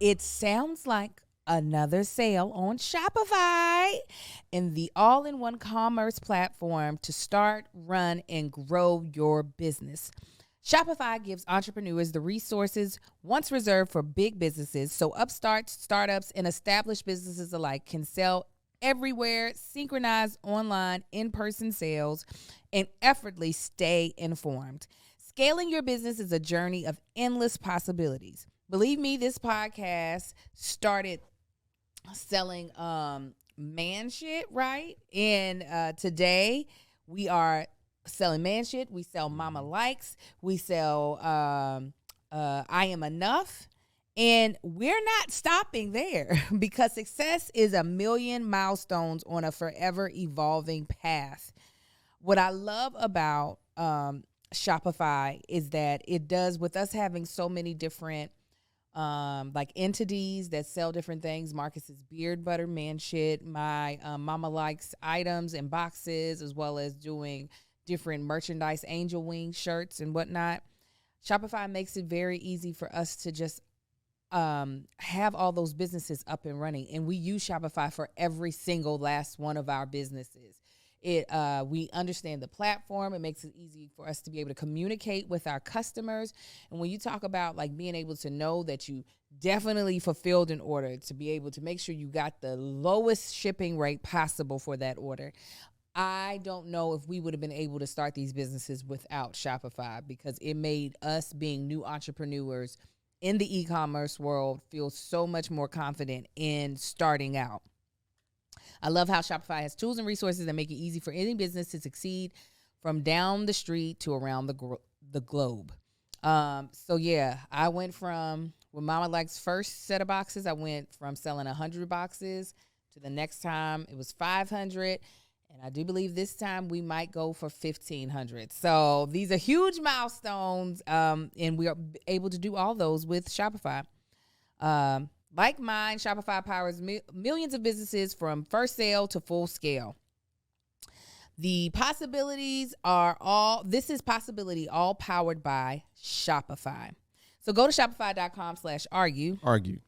It sounds like another sale on Shopify and the all-in-one commerce platform to start, run, and grow your business. Shopify gives entrepreneurs the resources once reserved for big businesses, so upstarts, startups, and established businesses alike can sell everywhere, synchronize online, in-person sales, and effortlessly stay informed. Scaling your business is a journey of endless possibilities. Believe me, this podcast started selling man shit, right? And today we are selling man shit. We sell mama likes. We sell I am enough. And we're not stopping there because success is a million milestones on a forever evolving path. What I love about Shopify is that it does, with us having so many different like entities that sell different things. Marcus's beard butter man shit, my mama likes items and boxes, as well as doing different merchandise, angel wing shirts and whatnot. Shopify makes it very easy for us to just have all those businesses up and running. And we use Shopify for every single last one of our businesses. We understand the platform. It makes it easy for us to be able to communicate with our customers. And when you talk about like being able to know that you definitely fulfilled an order, to be able to make sure you got the lowest shipping rate possible for that order, I don't know if we would have been able to start these businesses without Shopify, because it made us, being new entrepreneurs in the e-commerce world, feel so much more confident in starting out. I love how Shopify has tools and resources that make it easy for any business to succeed from down the street to around the globe. So yeah, I went from, when Mama Likes first set of boxes, I went from selling 100 boxes to the next time it was 500. And I do believe this time we might go for 1,500. So these are huge milestones, and we are able to do all those with Shopify. Like mine, Shopify powers millions of businesses from first sale to full scale. The possibilities are this is possibility all powered by Shopify. So go to shopify.com/argue. Argue.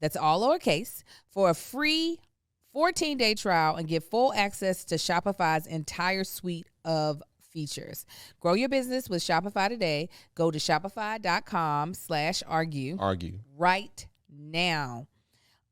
That's all lowercase for a free 14-day trial and get full access to Shopify's entire suite of features. Grow your business with Shopify today. Go to shopify.com/argue. Argue. Right now.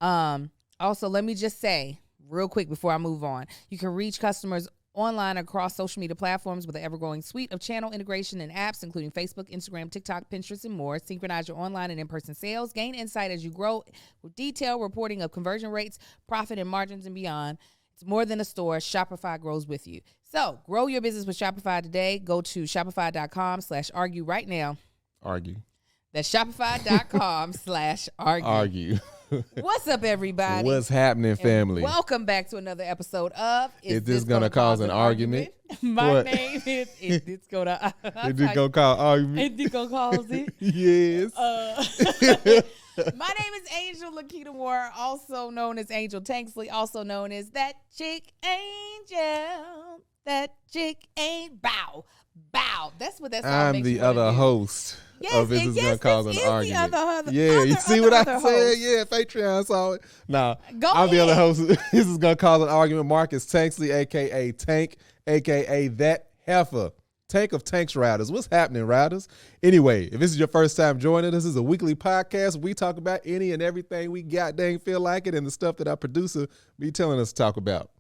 Also, let me just say real quick before I move on, you can reach customers online across social media platforms with an ever-growing suite of channel integration and apps, including Facebook, Instagram, TikTok, Pinterest, and more. Synchronize your online and in-person sales. Gain insight as you grow with detailed reporting of conversion rates, profit, and margins, and beyond. It's more than a store. Shopify grows with you. So grow your business with Shopify today. Go to shopify.com/argue right now. Argue. That's shopify.com/argue. Argue. What's up, everybody? What's happening, family? And welcome back to another episode of Is This Gonna Cause an Argument? My name is This Gonna... Is this gonna cause argument? Is this gonna cause it? Yes. My name is Angel Lakita Moore, also known as Angel Tanksley, also known as That Chick Angel. That chick ain't bow. That's what that song I'm makes the you wanna other do. host of Is This Gonna Cause an Argument? Yeah, you see what I said? Yeah, Patreon saw it. Nah, I'm the other host. This is Gonna Cause an Argument. Marcus Tanksley, a.k.a. Tank, a.k.a. That Heifer. Tank of Tanks Riders. What's happening, Riders? Anyway, if this is your first time joining us, this is a weekly podcast. We talk about any and everything we got dang feel like it, and the stuff that our producer be telling us to talk about.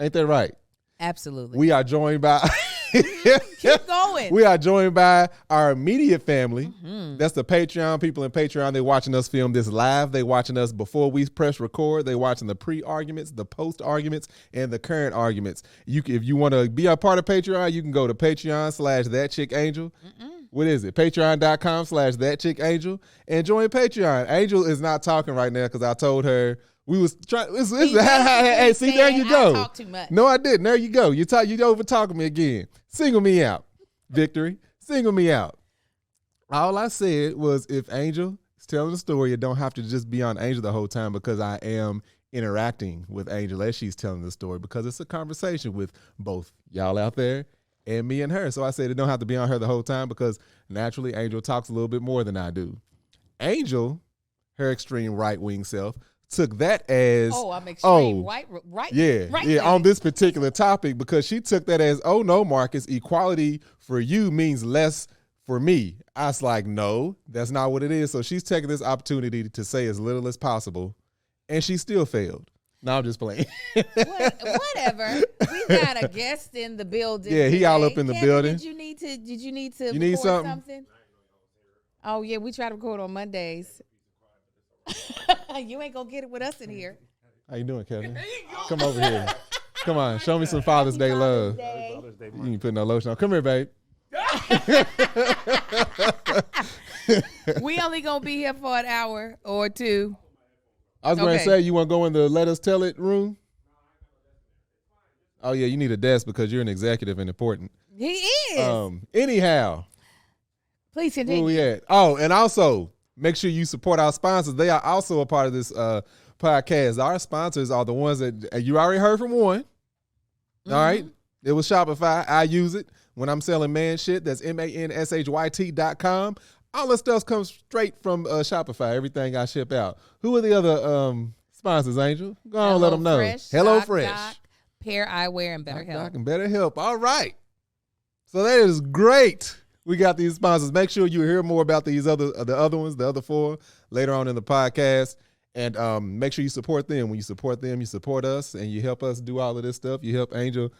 Ain't that right? Absolutely. We are joined by... Keep going. We are joined by our immediate family. Mm-hmm. That's the Patreon people in Patreon. They watching us film this live. They watching us before we press record. They watching the pre-arguments, the post-arguments, and the current arguments. If you want to be a part of Patreon, you can go to Patreon/ThatChickAngel. What is it? Patreon.com/ThatChickAngel and join Patreon. Angel is not talking right now because I told her we was trying. Hey, see, there you go. I talk too much. No, I didn't. There you go. You over talking me again. Single me out, Victory. Single me out. All I said was, if Angel is telling the story, it don't have to just be on Angel the whole time, because I am interacting with Angel as she's telling the story, because it's a conversation with both y'all out there and me and her. So I said it don't have to be on her the whole time, because naturally Angel talks a little bit more than I do. Angel her extreme right-wing self, took that as I'm extreme right. On this particular topic, because she took that as, oh no, Marcus, equality for you means less for me. I was like, no, that's not what it is. So she's taking this opportunity to say as little as possible, and she still failed. No, I'm just playing. Whatever. We got a guest in the building. Yeah, he all up in the building. Did you need to record something? Oh yeah, we try to record on Mondays. You ain't gonna get it with us in here. How you doing, Kevin? Come over here. Come on, show me some Father's Day love. You ain't putting no lotion on. Come here, babe. We only gonna be here for an hour or two. I was going to say, you want to go in the let us tell it room? Oh yeah, you need a desk because you're an executive and important. He is. Anyhow, please continue. Where we at? Oh, and also make sure you support our sponsors. They are also a part of this podcast. Our sponsors are the ones that you already heard from one. Mm-hmm. All right. It was Shopify. I use it when I'm selling man shit. That's manshYT.com. All the stuff comes straight from Shopify. Everything I ship out. Who are the other sponsors, Angel? Go on, let them know. HelloFresh, Pear Eyewear, and BetterHelp. Zocdoc and BetterHelp. All right. So that is great. We got these sponsors. Make sure you hear more about the other ones, the other four, later on in the podcast. And make sure you support them. When you support them, you support us, and you help us do all of this stuff. You help Angel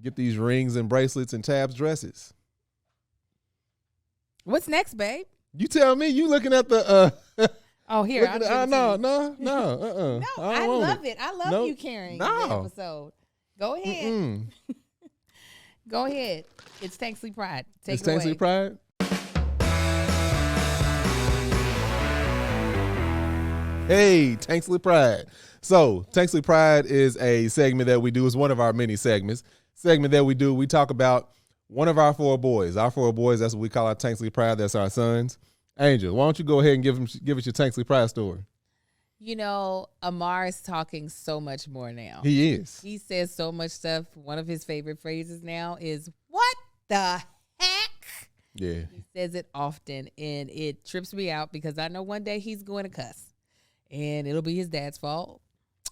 get these rings and bracelets and tabs dresses. What's next, babe? You tell me. You looking at the oh, here. No. No, I love it. I love you carrying the episode. Go ahead. Go ahead. It's Tanksley Pride. Take it away. Tanksley Pride? Hey, Tanksley Pride. So, Tanksley Pride is a segment that we do. It's one of our many segments. We talk about one of our four boys. Our four boys, that's what we call our Tanksley Pride. That's our sons. Angel, why don't you go ahead and give us your Tanksley Pride story? You know, Amar is talking so much more now. He is. He says so much stuff. One of his favorite phrases now is, what the heck? Yeah. He says it often, and it trips me out because I know one day he's going to cuss, and it'll be his dad's fault.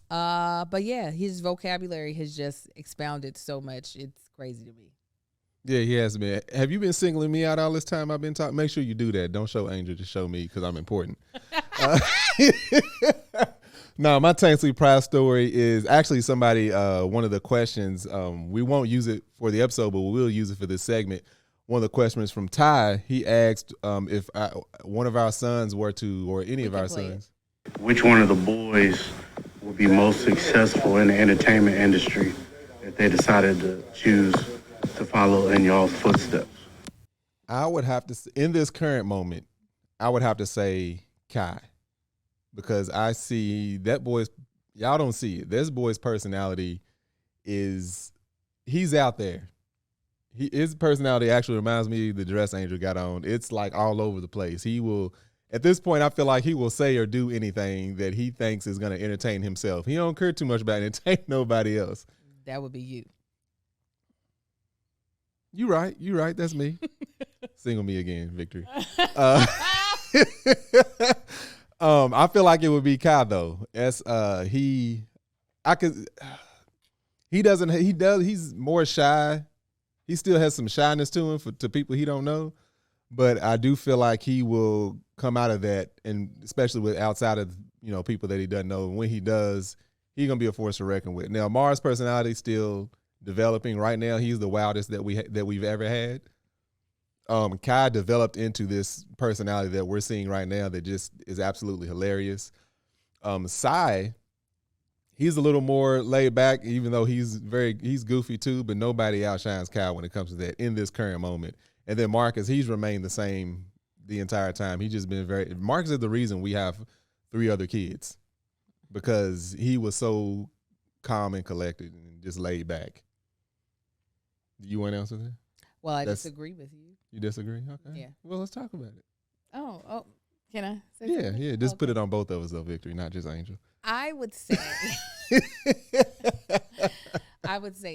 But yeah, his vocabulary has just expounded so much. It's crazy to me. Yeah, he has been. Have you been singling me out all this time I've been talking? Make sure you do that. Don't show Angel, just show me because I'm important. No, my Tanksley Pride story is actually somebody, one of the questions, we won't use it for the episode, but we will use it for this segment. One of the questions from Ty, he asked if one of our sons were to, or any of our sons. Which one of the boys would be most successful in the entertainment industry if they decided to choose to follow in y'all's footsteps? I would have to, in this current moment, I would have to say Kai, because I see that boy's, y'all don't see it. This boy's personality is, he's out there. His personality actually reminds me of the dress Angel got on. It's like all over the place. He will, at this point, I feel like he will say or do anything that he thinks is going to entertain himself. He don't care too much about entertaining nobody else. That would be you. You right. That's me. Single me again, Victory. I feel like it would be Kai though. He's more shy. He still has some shyness to him to people he don't know, but I do feel like he will come out of that, and especially with outside of people that he doesn't know. And when he does, he's gonna be a force to reckon with. Now, Mars' personality is still developing. Right now, he's the wildest that we've ever had. Kai developed into this personality that we're seeing right now that just is absolutely hilarious. Sai, he's a little more laid back, even though he's goofy too, but nobody outshines Kai when it comes to that in this current moment. And then Marcus, he's remained the same the entire time. He's just been Marcus is the reason we have 3 other kids, because he was so calm and collected and just laid back. Do you want to answer that? Well, I disagree with you. You disagree? Okay. Yeah. Well, let's talk about it. Oh, can I say something? Yeah. Just put it on both of us though, Victory, not just Angel. I would say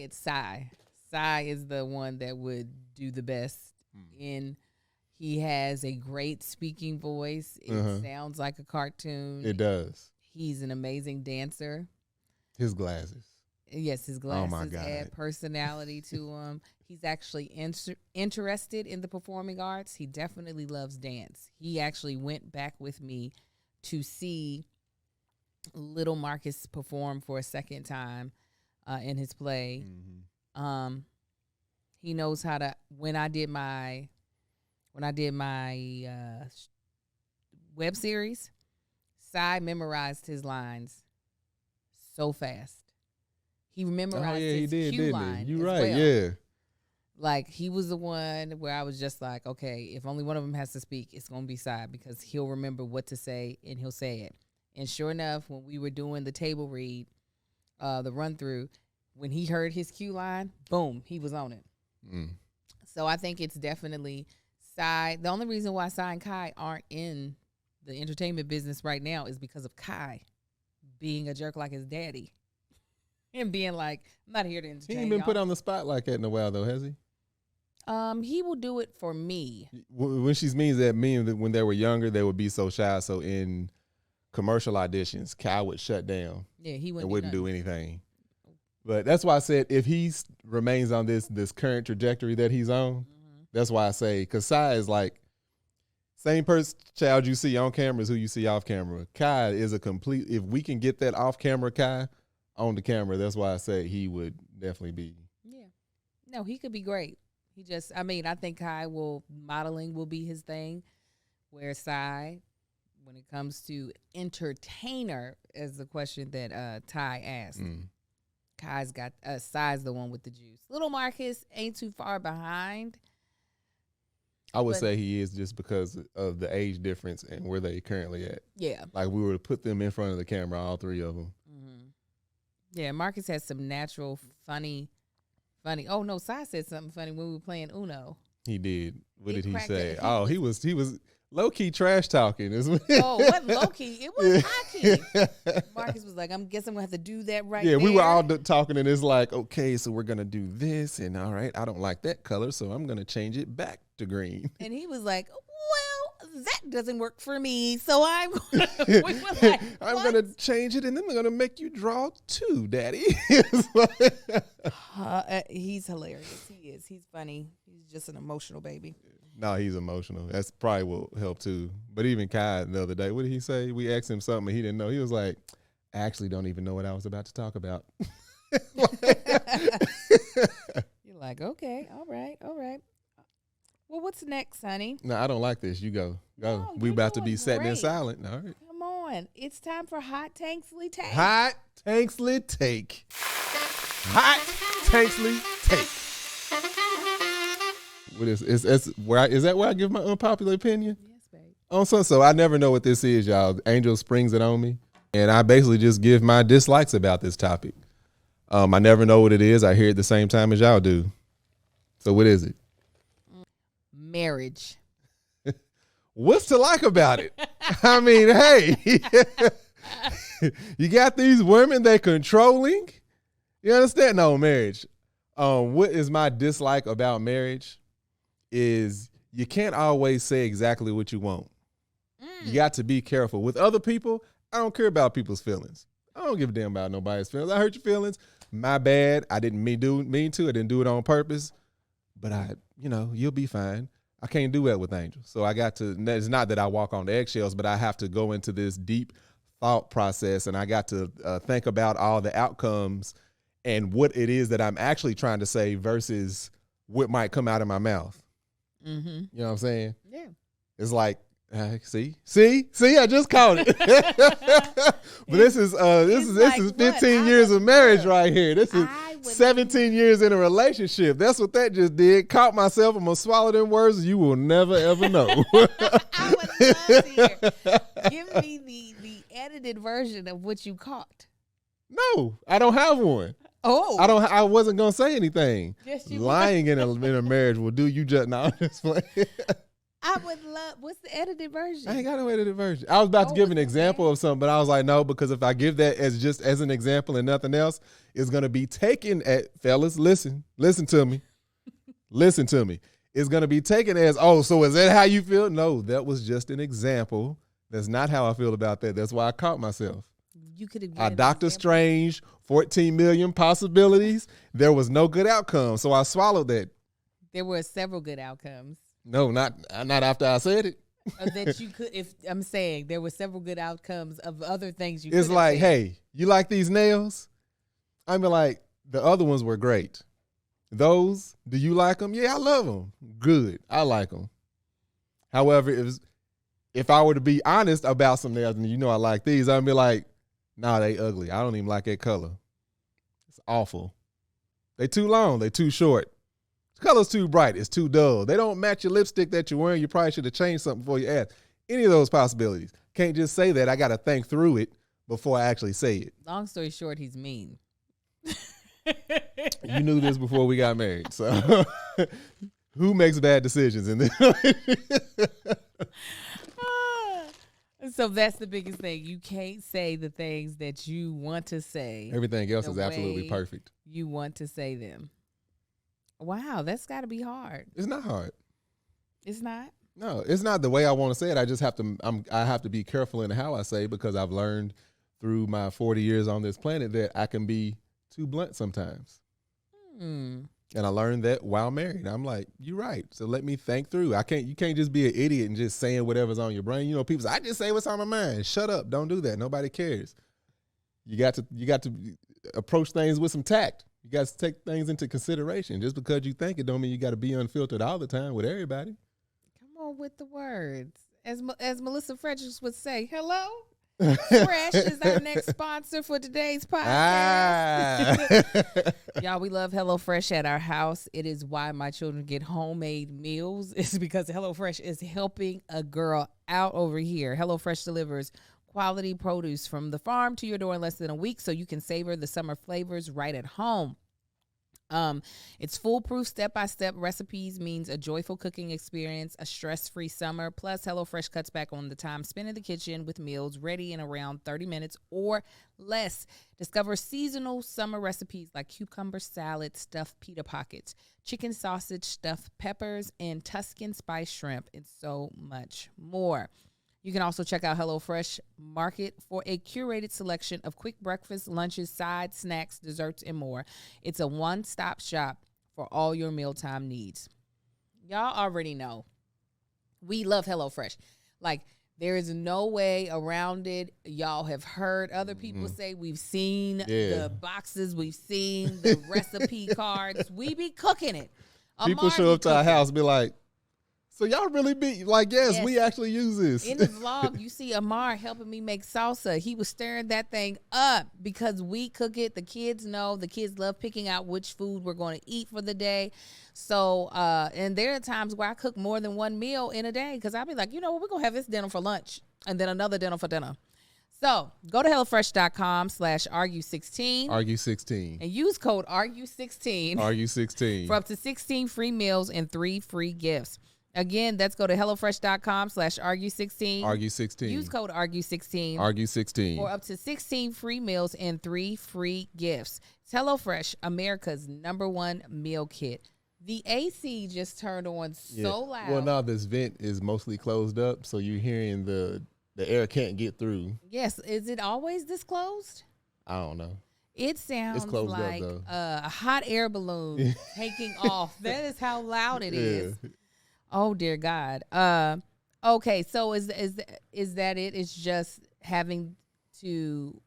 it's Sai. Sai is the one that would do the best in He has a great speaking voice. It sounds like a cartoon. It does. He's an amazing dancer. His glasses. Yes, his glasses add personality to him. He's actually interested in the performing arts. He definitely loves dance. He actually went back with me to see little Marcus perform for a second time in his play. Mm-hmm. He knows how to. When I did my web series, Cy memorized his lines so fast. He memorized his cue line. You're right, well. yeah. Like, he was the one where I was just like, okay, if only one of them has to speak, it's going to be Cy, because he'll remember what to say and he'll say it. And sure enough, when we were doing the table read, the run through, when he heard his cue line, boom, he was on it. So I think it's definitely Cy. The only reason why Cy and Kai aren't in the entertainment business right now is because of Kai being a jerk like his daddy. And being like, I'm not here to entertain. He ain't been put on the spot like that in a while, though, has he? He will do it for me. When she means that, meaning when they were younger, they would be so shy. So in commercial auditions, Kai would shut down. Yeah, he wouldn't do anything. But that's why I said if he remains on this current trajectory that he's on, that's why I say, because Cy is like, same child you see on camera is who you see off camera. Kai is a complete, if we can get that off camera Kai on the camera, that's why I say he would definitely be. Yeah. No, he could be great. I think modeling will be his thing, where Cy, when it comes to entertainer, is the question that Ty asked. Kai's got, Cy's the one with the juice. Little Marcus ain't too far behind. I would say he is, just because of the age difference and where they currently at. Yeah. Like, we were to put them in front of the camera, all three of them. Yeah, Marcus has some natural, funny. Oh, no, Cy said something funny when we were playing Uno. He did. What did he say? He was low-key trash talking. Oh, what low-key? It was high-key. Marcus was like, I'm guessing I'm going to have to do that right there. We were all talking, and it's like, okay, so we're going to do this, and all right, I don't like that color, so I'm going to change it back to green. And he was like, well, that doesn't work for me, so I'm going to... I'm going to change it, and then I'm going to make you draw two, Daddy. He's hilarious. He is. He's funny. He's just an emotional baby. No, he's emotional. That's probably will help too. But even Kai the other day, what did he say? We asked him something and he didn't know. He was like, I actually don't even know what I was about to talk about. You're like, okay, all right. Well, what's next, honey? No, I don't like this. You go. No, we about to be sitting in silent. All right. Come on. It's time for Hot Tanksley Take. Hot Tanksley Take. Hot Tanksley Take. What is that where I give my unpopular opinion? Yes, babe. So I never know what this is, y'all. Angel springs it on me, and I basically just give my dislikes about this topic. I never know what it is. I hear it the same time as y'all do. So what is it? Marriage. What's to like about it? I mean, hey, you got these women, they controlling. You understand? No, marriage. What is my dislike about marriage is you can't always say exactly what you want. You got to be careful. With other people, I don't care about people's feelings. I don't give a damn about nobody's feelings. I hurt your feelings. My bad. I didn't mean to. I didn't do it on purpose. But you'll be fine. I can't do that with Angel. So I got to, it's not that I walk on the eggshells, but I have to go into this deep thought process, and I got to think about all the outcomes and what it is that I'm actually trying to say versus what might come out of my mouth. Mm-hmm. You know what I'm saying? Yeah. It's like, see, I just caught it. But this is 15 years of marriage right here. This is 17 years in a relationship. That's what that just did. Caught myself. I'm gonna swallow them words. You will never ever know. I would love to hear. Give me the edited version of what you caught. No, I don't have one. Oh, I wasn't gonna say anything. Yes, you Lying in a marriage will do you just now. I would love. What's the edited version? I ain't got no edited version. I was about to give an example of something, but I was like, no, because if I give that as an example and nothing else, it's gonna be taken at fellas. Listen to me. Listen to me. is going to be taken as, oh, so is that how you feel? No, that was just an example. That's not how I feel about that. That's why I caught myself. You could have Doctor Strange, 14 million possibilities. There was no good outcome, so I swallowed that. There were several good outcomes. No, not after I said it. That you could, if I'm saying there were several good outcomes of other things you. It's like, hey, you like these nails? I mean, like the other ones were great. Those, do you like them? Yeah, I love them. Good, I like them. However, if I were to be honest about some nails, and I like these, I'd be like, nah, they ugly. I don't even like that color. It's awful. They too long. They too short. The color's too bright. It's too dull. They don't match your lipstick that you're wearing. You probably should have changed something before you ask. Any of those possibilities. Can't just say that. I got to think through it before I actually say it. Long story short, he's mean. You knew this before we got married. So who makes bad decisions in this? So that's the biggest thing. You can't say the things that you want to say. Everything else is absolutely perfect. You want to say them. Wow, that's got to be hard. It's not hard. It's not? No, it's not the way I want to say it. I just have to. I have to be careful in how I say, because I've learned through my 40 years on this planet that I can be too blunt sometimes. And I learned that while married. I'm like, you're right. So let me think through. You can't just be an idiot and just saying whatever's on your brain. People say, I just say what's on my mind. Shut up. Don't do that. Nobody cares. You got to approach things with some tact. You got to take things into consideration. Just because you think it don't mean you got to be unfiltered all the time with everybody. Come on with the words. As Melissa Fredericks would say, hello? Fresh is our next sponsor for today's podcast. Y'all, we love HelloFresh at our house. It is why my children get homemade meals. It's because HelloFresh is helping a girl out over here. HelloFresh delivers quality produce from the farm to your door in less than a week, so you can savor the summer flavors right at home. It's foolproof step-by-step recipes means a joyful cooking experience, a stress-free summer. Plus, HelloFresh cuts back on the time spent in the kitchen with meals ready in around 30 minutes or less. Discover seasonal summer recipes like cucumber salad, stuffed pita pockets, chicken sausage, stuffed peppers, and Tuscan spice shrimp, and so much more. You can also check out HelloFresh Market for a curated selection of quick breakfast, lunches, sides, snacks, desserts, and more. It's a one-stop shop for all your mealtime needs. Y'all already know we love HelloFresh. Like, there is no way around it. Y'all have heard other people say, we've seen the boxes, we've seen the recipe cards. We be cooking it. People show up to our house and be like, so y'all really be like, yes, we actually use this. In the vlog, you see Amar helping me make salsa. He was stirring that thing up because we cook it. The kids know. The kids love picking out which food we're going to eat for the day. So, and there are times where I cook more than one meal in a day because I'll be like, you know what, we're going to have this dinner for lunch and then another dinner for dinner. So go to HelloFresh.com/argue16. Argue16. And use code argue16. Argue16. For up to 16 free meals and 3 free gifts. Again, let's go to HelloFresh.com/argue16. Argue16. Use code argue16. Argue16. For up to 16 free meals and 3 free gifts. It's HelloFresh, America's #1 meal kit. The AC just turned on so loud. Well, now this vent is mostly closed up, so you're hearing the air can't get through. Yes. Is it always this closed? I don't know. It sounds like a hot air balloon taking off. That is how loud it is. Oh, dear God. Okay, so is that it? It's just having to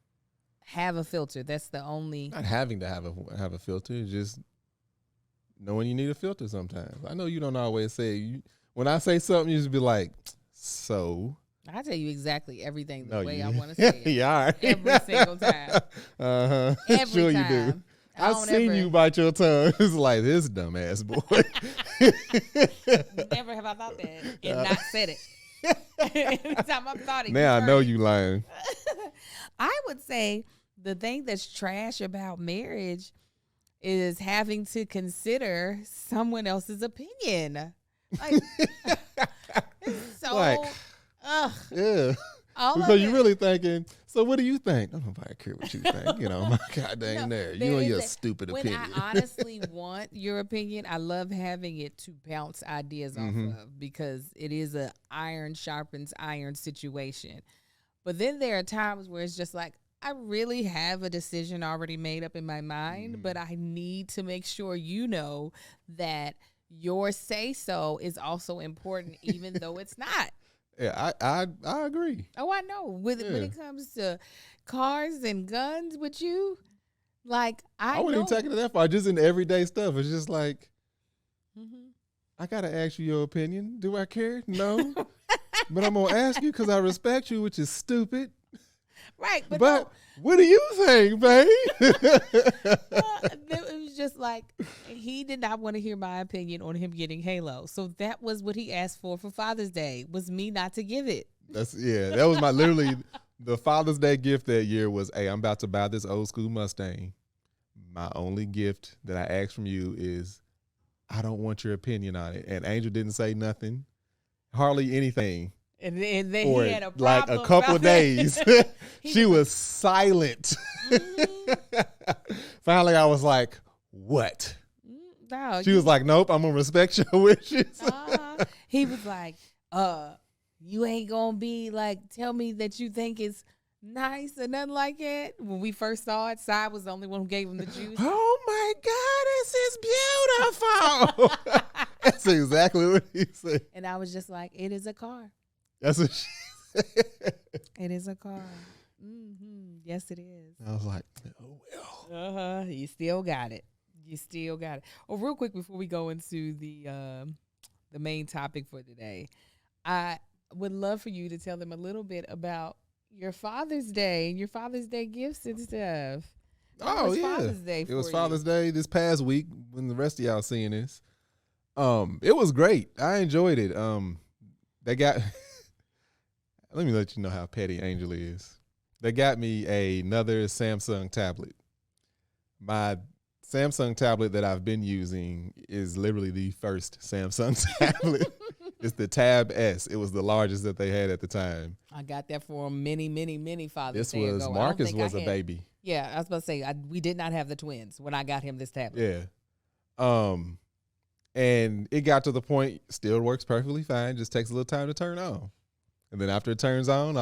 have a filter. That's the only. Not having to have a filter. It's just knowing you need a filter sometimes. I know you don't always say. When I say something, you just be like, so. I tell you exactly everything the way I want to say it. Yeah, all right. Every single time. Every sure time. You do. I've seen you bite your tongue. It's like, this dumbass boy. Never have I thought that and not said it. Anytime I've thought it. Now I know you lying. I would say the thing that's trash about marriage is having to consider someone else's opinion. Like, it's so, yeah. All because of you're it. really thinking, so what do you think? I don't nobody care what you think. My God dang there. You and your stupid opinion. When I honestly want your opinion, I love having it to bounce ideas off of because it is a iron sharpens iron situation. But then there are times where it's just like, I really have a decision already made up in my mind, but I need to make sure you know that your say-so is also important, even though it's not. Yeah, I agree. Oh, I know. When it comes to cars and guns with you, like, I wouldn't even take it that far. Just in everyday stuff. It's just like, I got to ask you your opinion. Do I care? No. But I'm going to ask you because I respect you, which is stupid. Right. But no. What do you think, babe? It was just like, he did not want to hear my opinion on him getting Halo. So that was what he asked for Father's Day, was me not to give it. That was my literally the Father's Day gift that year was, hey, I'm about to buy this old school Mustang. My only gift that I asked from you is I don't want your opinion on it. And Angel didn't say nothing, hardly anything. And then he had a problem. Like a couple of days. She was silent. Finally, I was like, what? No, she was like, nope, I'm going to respect your wishes. He was like, you ain't going to be like, tell me that you think it's nice or nothing like that. When we first saw it, Sai was the only one who gave him the juice. Oh my God, this is beautiful. That's exactly what he said. And I was just like, it is a car. That's what she said. It is a car. Yes, it is. I was like, oh well. You still got it. You still got it. Oh, real quick before we go into the main topic for today, I would love for you to tell them a little bit about your Father's Day and your Father's Day gifts and stuff. Oh yeah, Father's Day it was Father's Day this past week. When the rest of y'all seeing this, it was great. I enjoyed it. They got. Let me let you know how petty Angel is. They got me another Samsung tablet. My Samsung tablet that I've been using is literally the first Samsung tablet. It's the Tab S. It was the largest that they had at the time. I got that for many Father's Day This was, ago. Marcus was a baby. Yeah, I was about to say, we did not have the twins when I got him this tablet. Yeah. And it got to the point, still works perfectly fine, just takes a little time to turn on. And then after it turns on,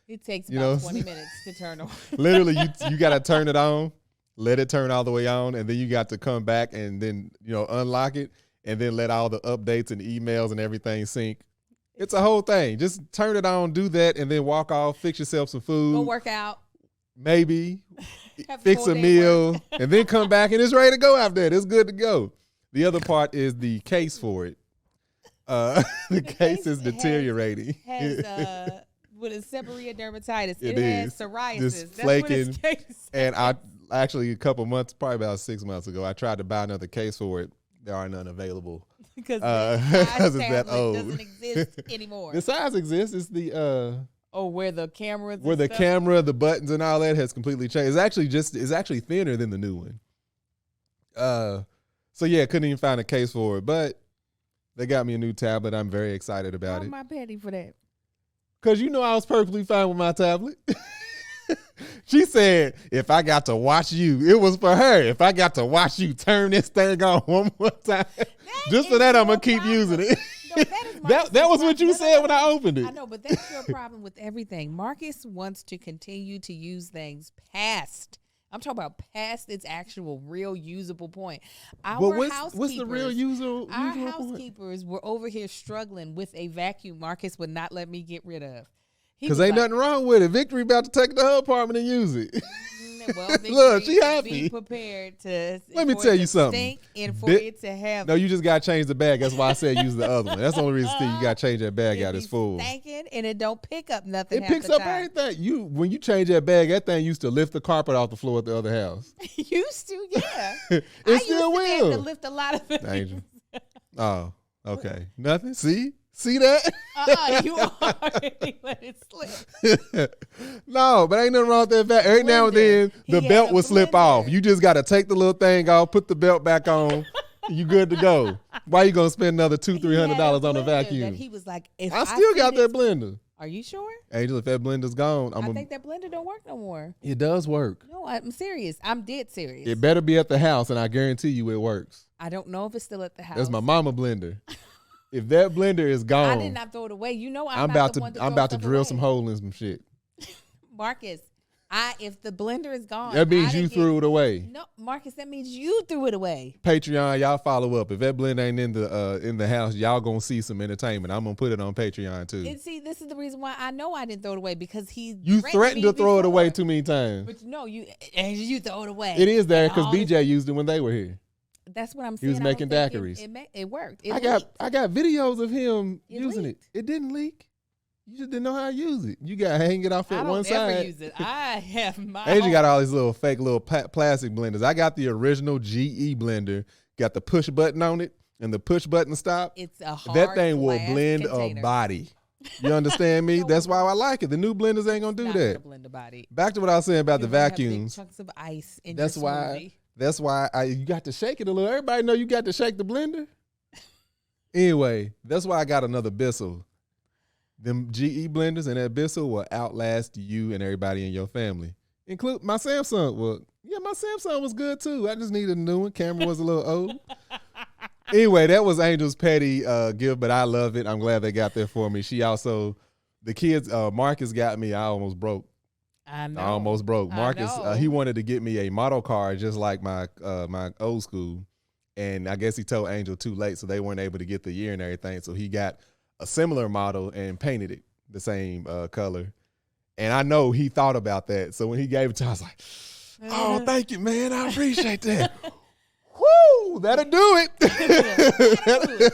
it takes about 20 minutes to turn on. Literally, you got to turn it on, let it turn all the way on, and then you got to come back and then, unlock it, and then let all the updates and emails and everything sync. It's a whole thing. Just turn it on, do that, and then walk off, fix yourself some food. Go work out. Maybe. Fix a meal, and then come back, and it's ready to go after that. It's good to go. The other part is the case for it. The case is deteriorating. With a seborrheic dermatitis. It has is. psoriasis. Just That's flaking. what its case And I actually a couple months, probably about 6 months ago, I tried to buy another case for it. There are none available. Because it's that old. doesn't exist anymore. The size exists. It's the where the cameras, where the camera, the buttons, and all that has completely changed. It's actually thinner than the new one. So yeah, couldn't even find a case for it, but they got me a new tablet. I'm very excited about it. Why am I petty for that? Because I was perfectly fine with my tablet. She said, if I got to watch you, it was for her. If I got to watch you turn this thing on one more time, just for that, I'm going to keep using it. No, that was what you said when I opened it. I know, but that's your problem with everything. Marcus wants to continue to use things past. I'm talking about past its actual real usable point. What's the real usable Our point? housekeepers were over here struggling with a vacuum Marcus would not let me get rid of. Because ain't nothing wrong with it. Victory about to take the whole apartment and use it. Well, Victory, look, she happy. Be prepared to. Let me tell you something. And for it to have. No, you just got to change the bag. That's why I said use the other one. That's the only reason you got to change that bag out. It's full. Stinking, and it don't pick up nothing. It picks up everything. When you change that bag, that thing used to lift the carpet off the floor at the other house. Used to, yeah. It still will. I used to have to lift a lot of things. Oh, okay. Nothing. See that? You already let it slip. No, but ain't nothing wrong with that bag. Every now and then, the belt will slip off. You just got to take the little thing off, put the belt back on. You good to go. Why you gonna spend another $200-$300 on a vacuum? He was like, I still got that blender. Are you sure? Angel, if that blender's gone, I think that blender don't work no more. It does work. No, I'm serious. I'm dead serious. It better be at the house, and I guarantee you it works. I don't know if it's still at the house. That's my mama blender. If that blender is gone, I did not throw it away. You know I'm about to drill some hole in some shit. Marcus, if the blender is gone, that means you threw it away. No, Marcus, that means you threw it away. Patreon, y'all follow up. If that blender ain't in the house, y'all gonna see some entertainment. I'm gonna put it on Patreon too. And see, this is the reason why I know I didn't throw it away, because you threatened to throw it away too many times. But no, you throw it away. It is there because BJ used it when they were here. That's what I'm saying. He was making daiquiris. It worked. I got videos of him using it. It didn't leak. You just didn't know how to use it. You got to hang it off at one side. I don't ever use it. I have my Adrian got all these little fake little plastic blenders. I got the original GE blender. Got the push button on it and the push button stop. It's a hard that thing will blend container. a body. You understand me? That's why I like it. The new blenders ain't gonna do that. Blend a body. Back to what I was saying about the vacuums. Big chunks of ice in That's your smoothie. That's why you got to shake it a little. Everybody know you got to shake the blender. Anyway, that's why I got another Bissell. Them GE blenders and that Bissell will outlast you and everybody in your family. Include my Samsung. Well, yeah, my Samsung was good too. I just needed a new one. Camera was a little old. Anyway, that was Angel's petty gift, but I love it. I'm glad they got there for me. She also, the kids, Marcus got me. I almost broke. I know. I almost broke. Marcus, he wanted to get me a model car just like my old school. And I guess he told Angel too late, so they weren't able to get the year and everything. So he got a similar model and painted it the same color. And I know he thought about that. So when he gave it to me, I was like, oh, thank you, man. I appreciate that. Woo, that'll do it.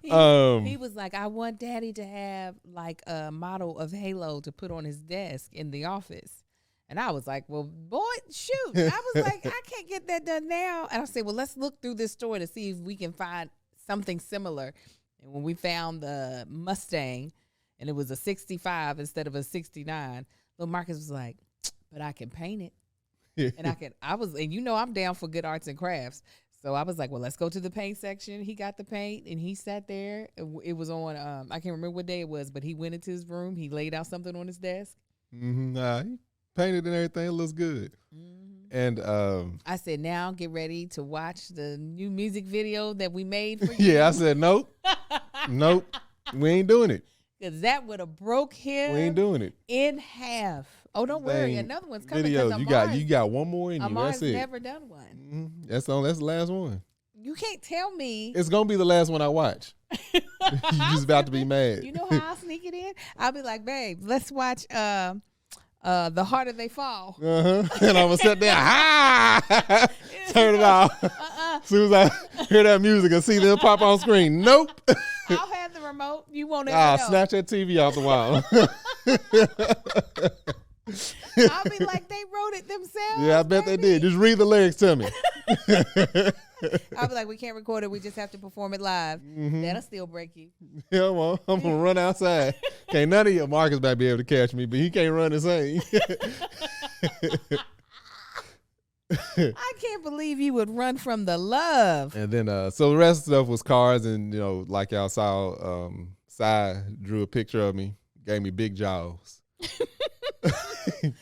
He was like, I want Daddy to have like a model of Halo to put on his desk in the office. And I was like, well, boy, shoot. I was like, I can't get that done now. And I said, well, let's look through this store to see if we can find something similar. And when we found the Mustang, and it was a 65 instead of a 69, little Marcus was like, but I can paint it. And and you know I'm down for good arts and crafts. So I was like, well, let's go to the paint section. He got the paint, and he sat there. It was on, I can't remember what day it was, but he went into his room. He laid out something on his desk. Mm-hmm. He painted and everything. It looks good. Mm-hmm. And I said, now get ready to watch the new music video that we made for you. Yeah, I said, nope. Nope. We ain't doing it. Because that would have broke him. We ain't doing it. In half. Oh, don't worry. Another one's coming. Video. You got one more in you. That's it. Never done one. Mm-hmm. That's the last one. You can't tell me. It's going to be the last one I watch. You just about to be mad. You know how I'll sneak it in? I'll be like, babe, let's watch The Harder They Fall. Uh-huh. And I'm going to sit there, turn it off. As soon as I hear that music and see them pop on screen. Nope. I'll have the remote. You won't ever know. Snatch that TV off the wall. I'll be like, they wrote it themselves. Yeah, I bet they did. Just read the lyrics to me. I'll be like, we can't record it. We just have to perform it live. Mm-hmm. That'll still break you. Yeah, well, I'm going to run outside. Can't none of your Marcus might be able to catch me, but he can't run and sing. I can't believe you would run from the love. And then, so the rest of the stuff was cars, and like y'all saw, Sai drew a picture of me, gave me big jaws.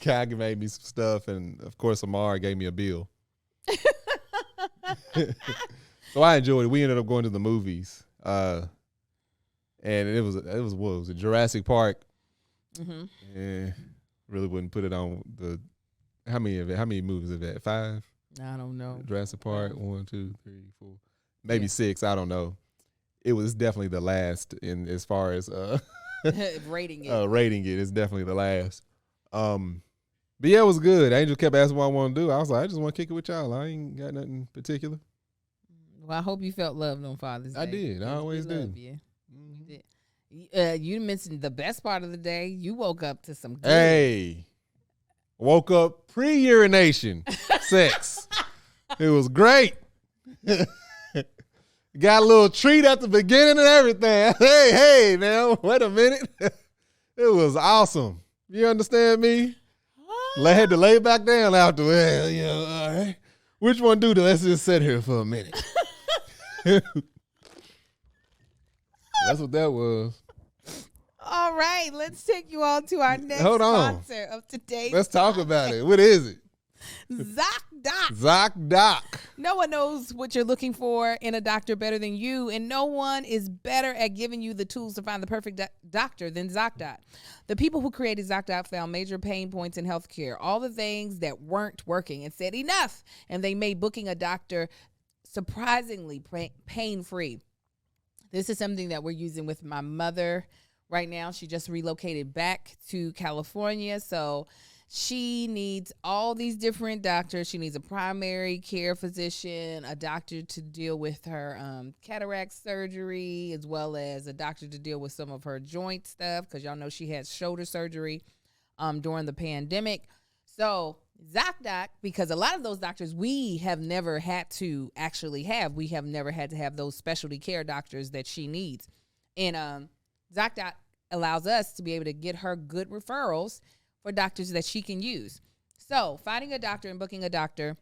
Kai made me some stuff, and of course, Amara gave me a bill. So I enjoyed it. We ended up going to the movies, and it was what was it, Jurassic Park? Mm-hmm. Yeah, really wouldn't put it on the. How many movies is that? 5? I don't know. Jurassic Park, 1, 2, 3, 4, maybe 6. I don't know. It was definitely the last in as far as rating it. Rating it is definitely the last. But yeah, it was good. Angel kept asking what I want to do. I was like, I just want to kick it with y'all. I ain't got nothing particular. Well, I hope you felt loved on Father's Day. I did. I always do. You. Mm-hmm. You mentioned the best part of the day. You woke up to some good. Hey. Woke up pre-urination sex. It was great. Got a little treat at the beginning and everything. Hey, now, wait a minute. It was awesome. You understand me? I had to lay back down after. Well, all right. Which one do? Let's just sit here for a minute. That's what that was. All right, let's take you on to our next Hold on. sponsor of today's Let's talk about it. What is it? Zocdoc. Zocdoc. No one knows what you're looking for in a doctor better than you, and no one is better at giving you the tools to find the perfect doctor than Zocdoc. The people who created Zocdoc found major pain points in healthcare, all the things that weren't working, and said enough, and they made booking a doctor surprisingly pain-free. This is something that we're using with my mother right now. She just relocated back to California, so she needs all these different doctors. She needs a primary care physician, a doctor to deal with her cataract surgery, as well as a doctor to deal with some of her joint stuff, because y'all know she had shoulder surgery during the pandemic. So Zocdoc, because a lot of those doctors we have never had to actually have. We have never had to have those specialty care doctors that she needs. And Zocdoc allows us to be able to get her good referrals for doctors that she can use. So finding a doctor and booking a doctor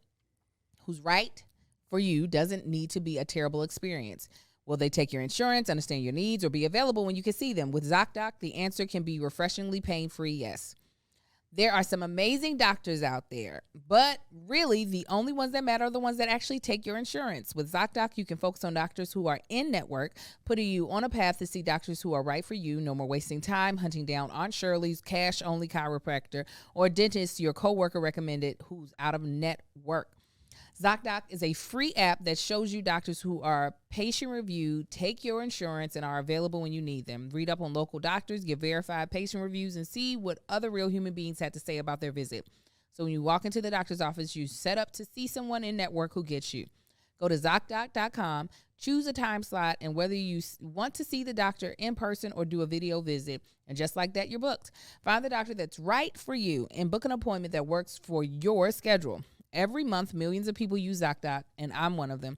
who's right for you doesn't need to be a terrible experience. Will they take your insurance, understand your needs, or be available when you can see them? With Zocdoc, the answer can be refreshingly pain-free yes. There are some amazing doctors out there, but really the only ones that matter are the ones that actually take your insurance. With Zocdoc, you can focus on doctors who are in network, putting you on a path to see doctors who are right for you. No more wasting time hunting down Aunt Shirley's cash-only chiropractor or dentist your coworker recommended who's out of network. Zocdoc is a free app that shows you doctors who are patient-reviewed, take your insurance, and are available when you need them. Read up on local doctors, get verified patient reviews, and see what other real human beings had to say about their visit. So when you walk into the doctor's office, you set up to see someone in network who gets you. Go to Zocdoc.com, choose a time slot, and whether you want to see the doctor in person or do a video visit, and just like that, you're booked. Find the doctor that's right for you and book an appointment that works for your schedule. Every month, millions of people use Zocdoc, and I'm one of them.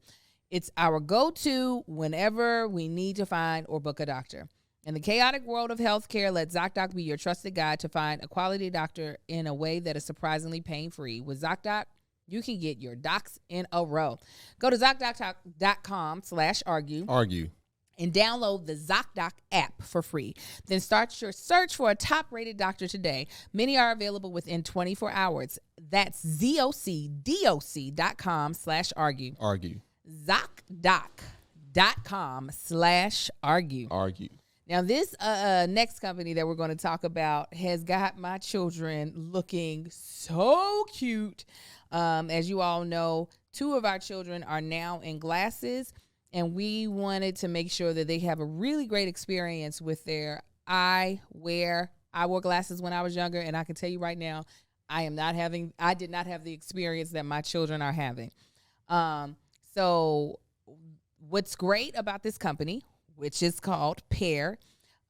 It's our go-to whenever we need to find or book a doctor. In the chaotic world of healthcare, let Zocdoc be your trusted guide to find a quality doctor in a way that is surprisingly pain-free. With Zocdoc, you can get your docs in a row. Go to Zocdoc.com/argue. And download the Zocdoc app for free. Then start your search for a top-rated doctor today. Many are available within 24 hours. That's Zocdoc.com/argue. Argue. Zocdoc.com/argue. Argue. Now, this next company that we're going to talk about has got my children looking so cute. As you all know, 2 of our children are now in glasses, and we wanted to make sure that they have a really great experience with their eyewear. I wore glasses when I was younger, and I can tell you right now, I did not have the experience that my children are having. So what's great about this company, which is called Pear,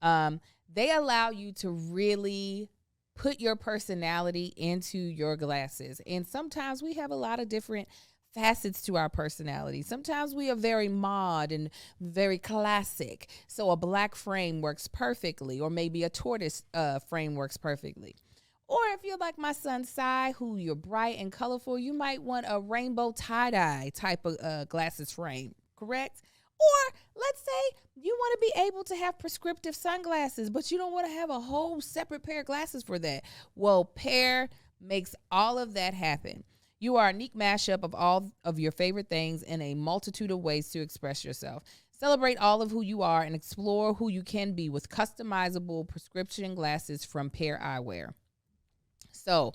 they allow you to really put your personality into your glasses. And sometimes we have a lot of different facets to our personality. Sometimes we are very mod and very classic. So a black frame works perfectly, or maybe a tortoise frame works perfectly. Or if you're like my son, Sai, who you're bright and colorful, you might want a rainbow tie-dye type of glasses frame, correct? Or let's say you want to be able to have prescriptive sunglasses, but you don't want to have a whole separate pair of glasses for that. Well, Pear makes all of that happen. You are a unique mashup of all of your favorite things in a multitude of ways to express yourself. Celebrate all of who you are and explore who you can be with customizable prescription glasses from Pear Eyewear. So,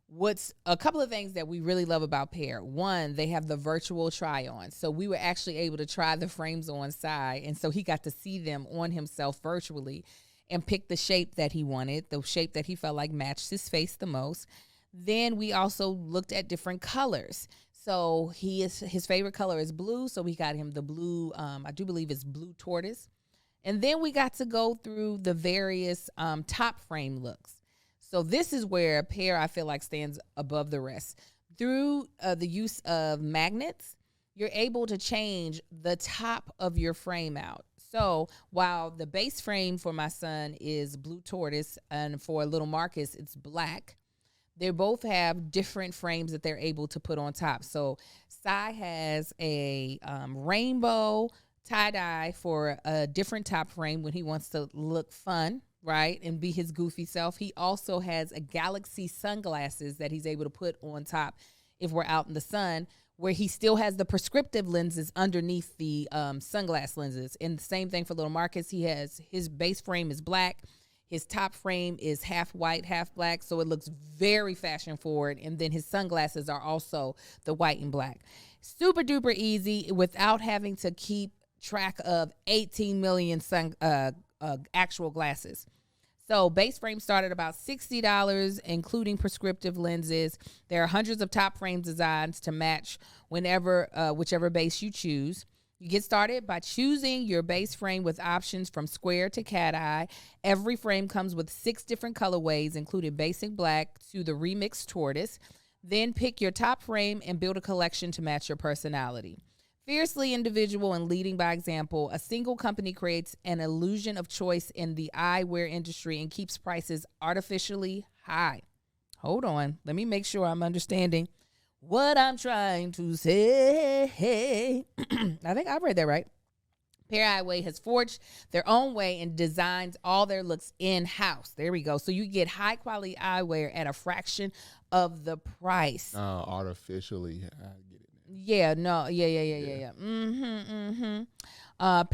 what's a couple of things that we really love about Pear? One, they have the virtual try-on. So we were actually able to try the frames on side, and so he got to see them on himself virtually and pick the shape that he wanted, the shape that he felt like matched his face the most. Then we also looked at different colors. So his favorite color is blue, so we got him the blue, I do believe it's blue tortoise. And then we got to go through the various top frame looks. So this is where Pear, I feel like, stands above the rest. Through the use of magnets, you're able to change the top of your frame out. So while the base frame for my son is blue tortoise, and for little Marcus, it's black, they both have different frames that they're able to put on top. So Sai has a rainbow tie-dye for a different top frame when he wants to look fun right, and be his goofy self. He also has a Galaxy sunglasses that he's able to put on top if we're out in the sun, where he still has the prescriptive lenses underneath the sunglass lenses. And the same thing for little Marcus. He has his base frame is black. His top frame is half white, half black, so it looks very fashion forward. And then his sunglasses are also the white and black. Super duper easy without having to keep track of 18 million actual glasses. So base frame start at about $60, including prescriptive lenses. There are hundreds of top frame designs to match whichever base you choose. You get started by choosing your base frame with options from square to cat eye. Every frame comes with 6 different colorways, including basic black to the remixed tortoise. Then pick your top frame and build a collection to match your personality. Fiercely individual and leading by example, a single company creates an illusion of choice in the eyewear industry and keeps prices artificially high. Hold on. Let me make sure I'm understanding what I'm trying to say. I think I read that right. Pear Eyewear has forged their own way and designs all their looks in-house. There we go. So you get high-quality eyewear at a fraction of the price. Artificially. I get it. Yeah, no. Yeah. A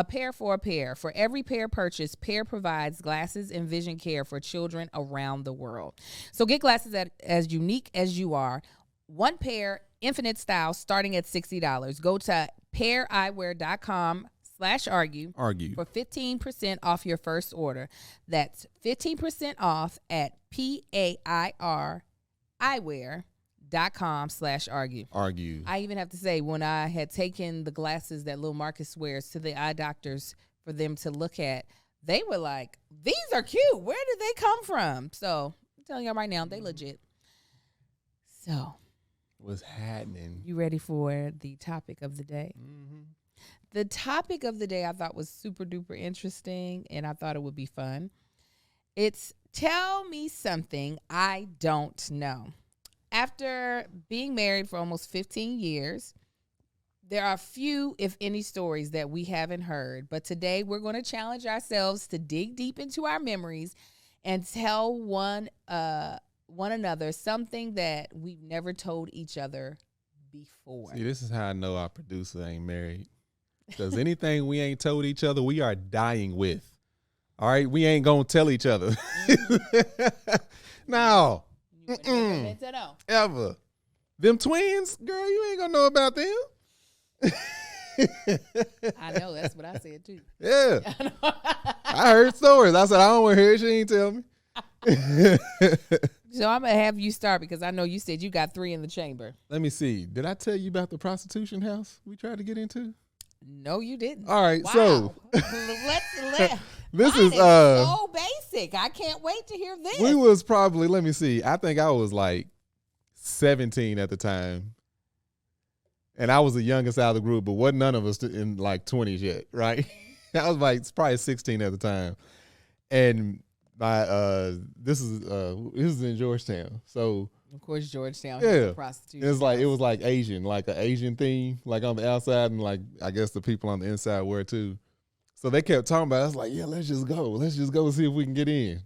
pair for a pair. For every pair purchase, Pair provides glasses and vision care for children around the world. So get glasses as unique as you are. One pair, infinite styles, starting at $60. Go to paireyewear.com/argue for 15% off your first order. That's 15% off at paireyewear.com/argue. I even have to say, when I had taken the glasses that little Marcus wears to the eye doctors for them to look at, they were like, these are cute. Where did they come from? So I'm telling y'all right now, they legit. So what's happening? You ready for the topic of the day? Mm-hmm. The topic of the day I thought was super duper interesting, and I thought it would be fun. It's tell me something I don't know. After being married for almost 15 years, there are few, if any, stories that we haven't heard. But today we're going to challenge ourselves to dig deep into our memories and tell one another something that we've never told each other before. See, this is how I know our producer ain't married. Because anything we ain't told each other, we are dying with. All right? We ain't going to tell each other. No. Ever. Them twins, girl, you ain't going to know about them. I know. That's what I said, too. Yeah. I heard stories. I said, I don't want to hear it. She ain't tell me. So I'm going to have you start because I know you said you got 3 in the chamber. Let me see. Did I tell you about the prostitution house we tried to get into? No, you didn't. All right, wow. So this is so basic. I can't wait to hear this. We was probably, let me see. I think I was like 17 at the time. And I was the youngest out of the group, but wasn't none of us in like 20s yet, right? I was like probably 16 at the time. And this is in Georgetown. So of course Georgetown yeah, prostitution. It was like Asian, like an Asian theme, like on the outside, and like I guess the people on the inside were too. So they kept talking about it. I was like, yeah, let's just go and see if we can get in.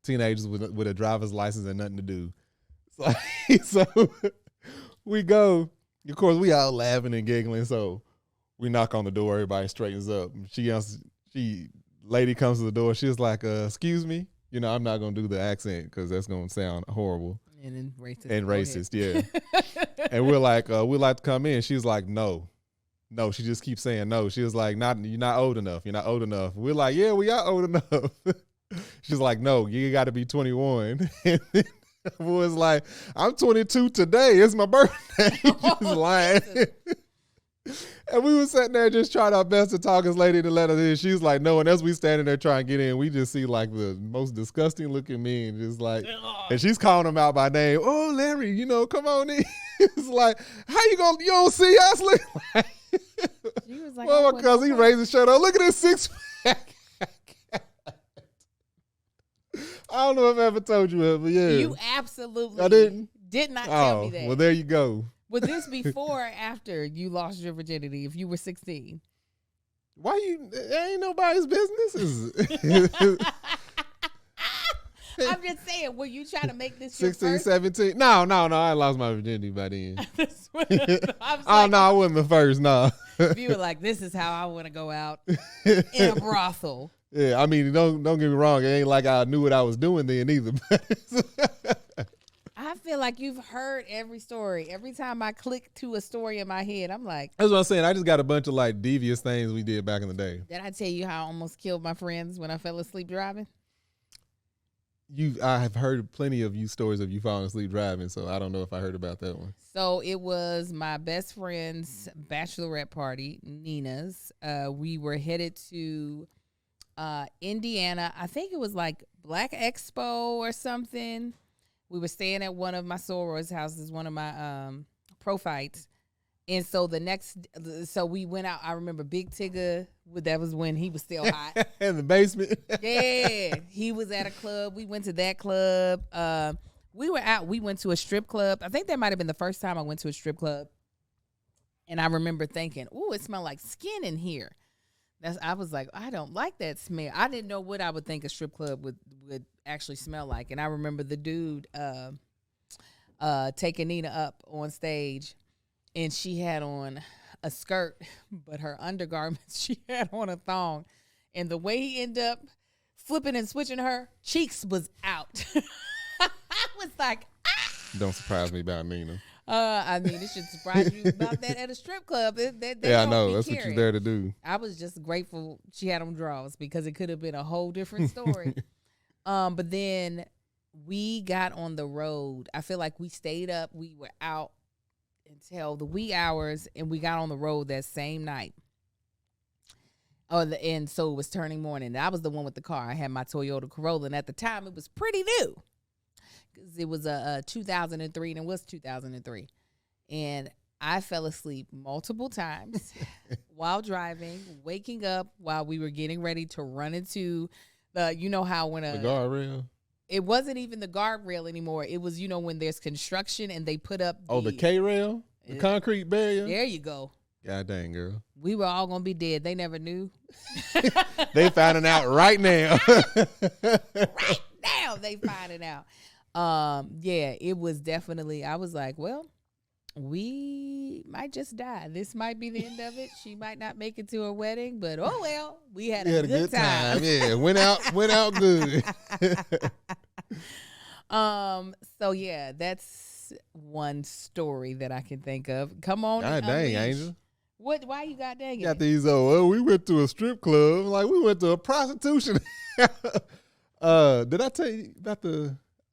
Teenagers with a driver's license and nothing to do. So we go. Of course, we all laughing and giggling. So we knock on the door. Everybody straightens up. Lady comes to the door. She's like, excuse me. You know, I'm not going to do the accent because that's going to sound horrible. And then racist. And racist, yeah. And we're like, we'd like to come in. She's like, no. No, she just keeps saying no. She was like, you're not old enough. You're not old enough. We're like, yeah, we are old enough. She's like, no, you got to be 21. And then was like, I'm 22 today. It's my birthday. She's lying. And we were sitting there just trying our best to talk this lady to let us in. She's like, no. And as we standing there trying to get in, we just see like the most disgusting looking men, just like, and she's calling them out by name. Oh, Larry, come on in. It's like, how you don't see us? Look like. She was like, well, because he raised his shirt up. Look at this 6-pack. I don't know if I ever told you that, but yeah. You absolutely I did not tell me that. Well, there you go. Was this before or after you lost your virginity if you were 16? Why you? It ain't nobody's business. I'm just saying, were you trying to make this 16, your first? 17. No. I lost my virginity by then. I I wasn't the first. No. You were like, this is how I want to go out in a brothel. Yeah, I mean, don't get me wrong. It ain't like I knew what I was doing then either. I feel like you've heard every story. Every time I click to a story in my head, I'm like, That's what I'm saying. I just got a bunch of like devious things we did back in the day. did I tell you how I almost killed my friends when I fell asleep driving? I have heard plenty of you stories of you falling asleep driving, so I don't know if I heard about that one. So it was my best friend's bachelorette party, Nina's. We were headed to Indiana. I think it was like Black Expo or something. We were staying at one of my sorors' houses, one of my pro-fights. And so so we went out. I remember Big Tigger, that was when he was still hot. In the basement. Yeah, he was at a club. We went to that club. We were out. We went to a strip club. I think that might have been the first time I went to a strip club. And I remember thinking, "Ooh, it smelled like skin in here." I was like, I don't like that smell. I didn't know what I would think a strip club would actually smell like. And I remember the dude taking Nina up on stage, and she had on a skirt, but her undergarments, she had on a thong. And the way he ended up flipping and switching her, cheeks was out. I was like, ah! Don't surprise me about Nina. I mean, it should surprise you about that at a strip club. Yeah, I know. That's what you're there to do. I was just grateful she had on draws because it could have been a whole different story. But then we got on the road. I feel like we stayed up. We were out until the wee hours, and we got on the road that same night. And so it was turning morning. I was the one with the car. I had my Toyota Corolla, and at the time, it was pretty new. It was a 2003, and it was 2003. And I fell asleep multiple times while driving, waking up while we were getting ready to run into the, you know how when the guardrail? It wasn't even the guardrail anymore. It was, you know, when there's construction and they put up the K-rail? The concrete barrier? There you go. God dang, girl. We were all going to be dead. They never knew. They finding out right now. Right now they finding out. Yeah, it was definitely, I was like, well, we might just die. This might be the end of it. She might not make it to her wedding, but oh well, we had a good time. Yeah, went out good. So yeah, that's one story that I can think of. Come on. God dang, Angel. Why you got dang it? Got these we went to a strip club, like we went to a prostitution. Did I tell you about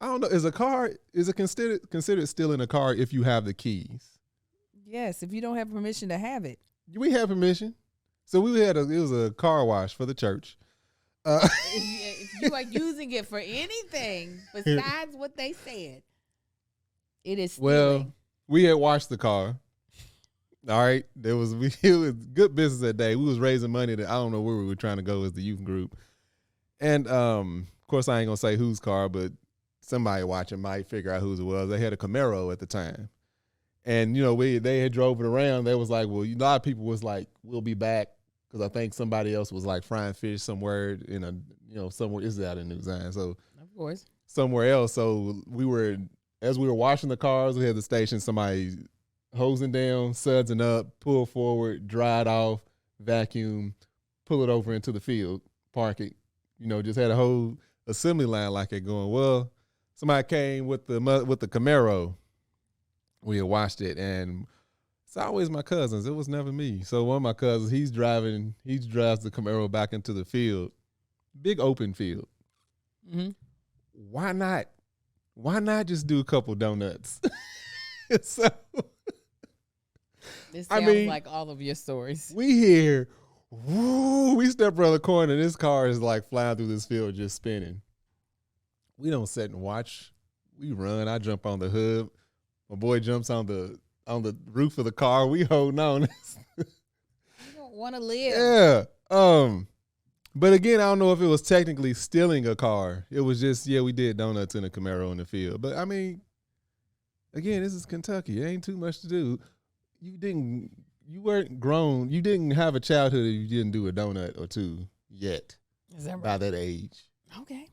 I don't know. Is it considered stealing a car if you have the keys? Yes, if you don't have permission to have it. We have permission. So it was a car wash for the church. If you are using it for anything besides what they said, it is stealing. Well, we had washed the car. All right. It was good business that day. We was raising money that I don't know where we were trying to go as the youth group. And of course I ain't gonna say whose car, but somebody watching might figure out whose it was. They had a Camaro at the time. And, you know, they had drove it around. They was like, well, a lot of people was like, we'll be back. Because I think somebody else was like frying fish somewhere somewhere. This is out in New Zion. So, of course, somewhere else. So as we were washing the cars, we had the station, somebody hosing down, sudsing up, pull forward, dry it off, vacuum, pull it over into the field, park it. You know, just had a whole assembly line like it going. Well, somebody came with the Camaro. We had washed it, and it's always my cousins. It was never me. So one of my cousins, he drives the Camaro back into the field, big open field. Mm-hmm. Why not just do a couple donuts? So, this sounds like all of your stories. We hear, woo, we step around the corner, and this car is like flying through this field just spinning. We don't sit and watch. We run. I jump on the hood. My boy jumps on the roof of the car. We holding on. You don't want to live. Yeah. But again, I don't know if it was technically stealing a car. It was just, we did donuts in a Camaro in the field. But I mean, again, this is Kentucky. It ain't too much to do. You didn't weren't grown. You didn't have a childhood if you didn't do a donut or two yet. Is that right? By that age. Okay.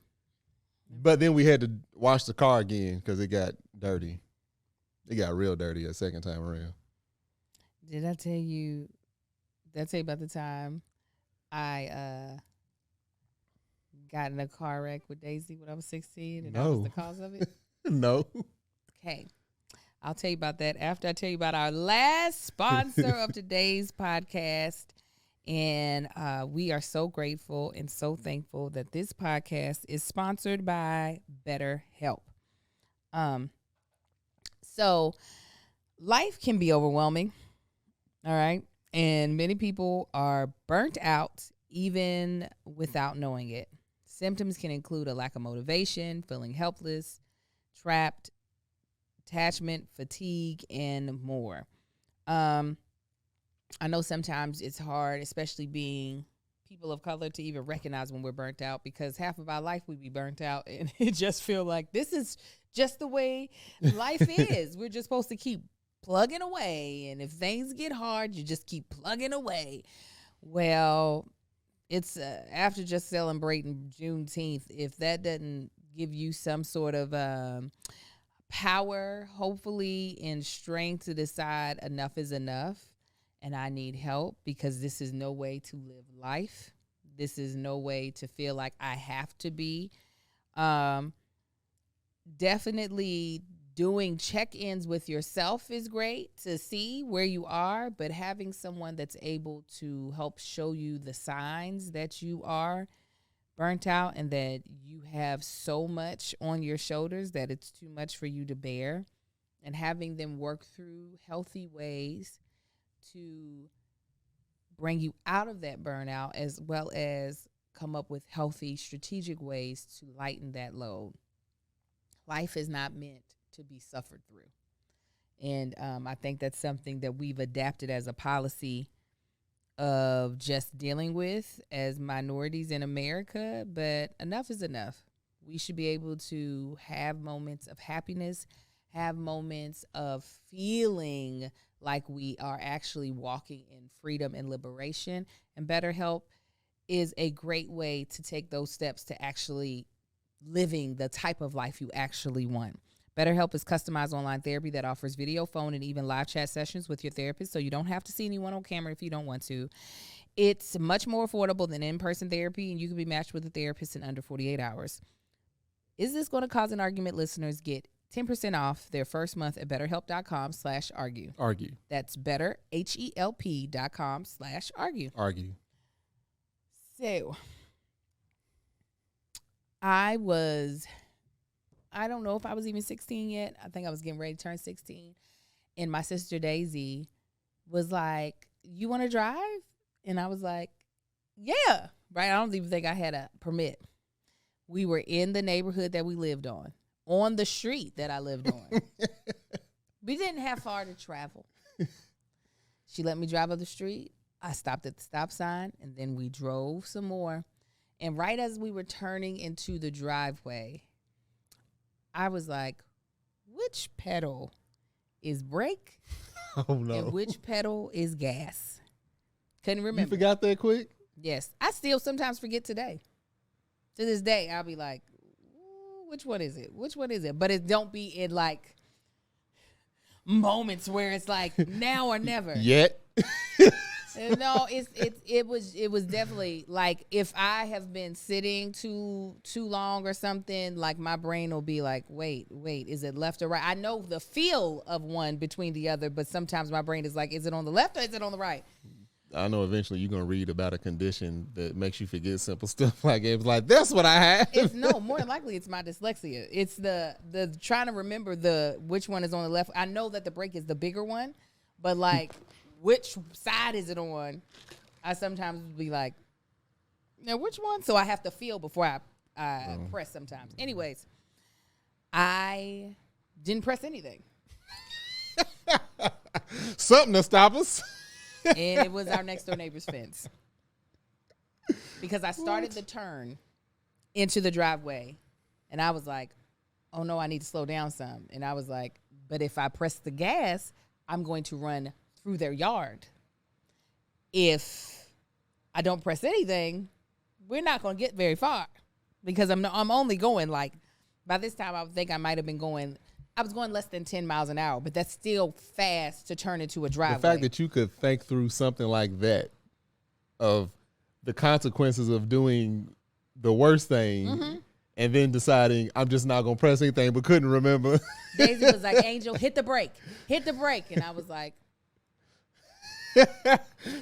But then we had to wash the car again because it got dirty. It got real dirty a second time around. Did I tell you about the time I got in a car wreck with Daisy when I was 16 and that was the cause of it? No. Okay. I'll tell you about that after I tell you about our last sponsor of today's podcast. And we are so grateful and so thankful that this podcast is sponsored by BetterHelp. So life can be overwhelming, all right? And many people are burnt out even without knowing it. Symptoms can include a lack of motivation, feeling helpless, trapped, attachment, fatigue, and more. I know sometimes it's hard, especially being people of color, to even recognize when we're burnt out, because half of our life we be burnt out and it just feel like this is just the way life is. We're just supposed to keep plugging away, and if things get hard, you just keep plugging away. Well, it's after just celebrating Juneteenth, if that doesn't give you some sort of power, hopefully, and strength to decide enough is enough and I need help, because this is no way to live life. This is no way to feel like I have to be. Definitely doing check-ins with yourself is great to see where you are, but having someone that's able to help show you the signs that you are burnt out and that you have so much on your shoulders that it's too much for you to bear, and having them work through healthy ways to bring you out of that burnout, as well as come up with healthy strategic ways to lighten that load. Life is not meant to be suffered through. And I think that's something that we've adapted as a policy of just dealing with as minorities in America, but enough is enough. We should be able to have moments of happiness, have moments of feeling like we are actually walking in freedom and liberation. And BetterHelp is a great way to take those steps to actually living the type of life you actually want. BetterHelp is customized online therapy that offers video, phone, and even live chat sessions with your therapist, so you don't have to see anyone on camera if you don't want to. It's much more affordable than in-person therapy, and you can be matched with a therapist in under 48 hours. Is this going to cause an argument? Listeners get 10% off their first month at betterhelp.com/argue. Argue. That's betterhelp.com/argue. Argue. So, I don't know if I was even 16 yet. I think I was getting ready to turn 16. And my sister Daisy was like, "You want to drive?" And I was like, "Yeah." Right? I don't even think I had a permit. We were in the neighborhood that we lived on the street that I lived on. We didn't have far to travel. She let me drive up the street. I stopped at the stop sign, and then we drove some more. And right as we were turning into the driveway, I was like, which pedal is brake? Oh, no. And which pedal is gas? Couldn't remember. You forgot that quick? Yes. I still sometimes forget today. To this day, I'll be like, which one is it? Which one is it? But it don't be in like moments where it's like now or never. Yet. No, it was definitely like if I have been sitting too long or something, like my brain will be like, wait, is it left or right? I know the feel of one between the other, but sometimes my brain is like, is it on the left or is it on the right? I know eventually you're going to read about a condition that makes you forget simple stuff like it was like, that's what I have. More than likely it's my dyslexia. It's the trying to remember which one is on the left. I know that the brake is the bigger one, but like which side is it on? I sometimes be like, now which one? So I have to feel before I press sometimes. Anyways, I didn't press anything. Something to stop us. And it was our next door neighbor's fence. Because I started the turn into the driveway, and I was like, oh no, I need to slow down some. And I was like, but if I press the gas, I'm going to run through their yard. if I don't press anything, we're not going to get very far because I'm only going like, by this time I think I might have been going, I was going less than 10 miles an hour, but that's still fast to turn into a driveway. The fact that you could think through something like that, of the consequences of doing the worst thing, and then deciding I'm just not going to press anything, but couldn't remember. Daisy was like, Angel, hit the brake. And I was like.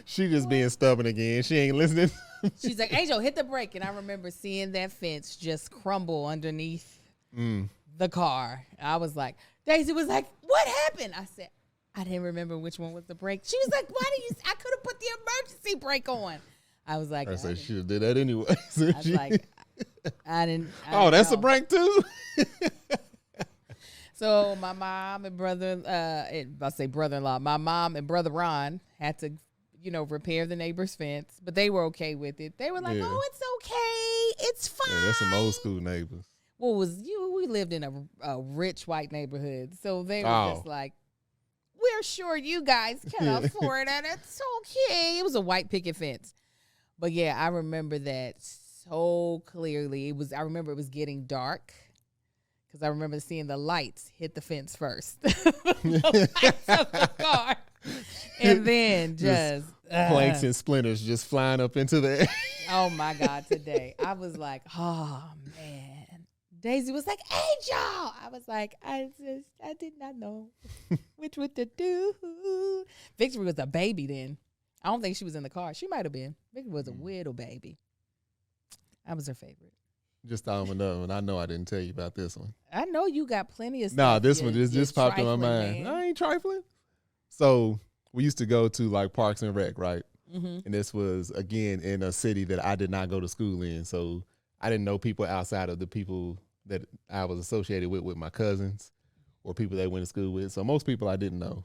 She just being stubborn again. She ain't listening. She's like, Angel, hit the brake. And I remember seeing that fence just crumble underneath the car. I was like, Daisy was like, what happened? I said, I didn't remember which one was the brake. She was like, I could have put the emergency brake on. I was like, I said, she did that anyway. I was like, I didn't that's know. a brake too? So my mom and brother-in-law, my mom and brother Ron had to, repair the neighbor's fence, but they were okay with it. They were like, oh, it's okay. It's fine. Yeah, that's some old school neighbors. We lived in a rich white neighborhood, so they were just like, we're sure you guys can afford it. It's okay. It was a white picket fence. But yeah, I remember that so clearly. I remember it was getting dark because I remember seeing the lights hit the fence first. The lights of the car. And then just planks and splinters just flying up into the air. Oh my God, today. I was like, oh man. Daisy was like, Angel. I was like, I did not know which one to do. Victory was a baby then. I don't think she was in the car. She might have been. Victory was a little baby. I was her favorite. Just thought of another one. I know I didn't tell you about this one. I know you got plenty of stuff. Nah, this one just popped in my mind. Man. I ain't trifling. So we used to go to like Parks and Rec, right? Mm-hmm. And this was, again, in a city that I did not go to school in. So I didn't know people outside of the people that I was associated with my cousins or people they went to school with. So most people I didn't know.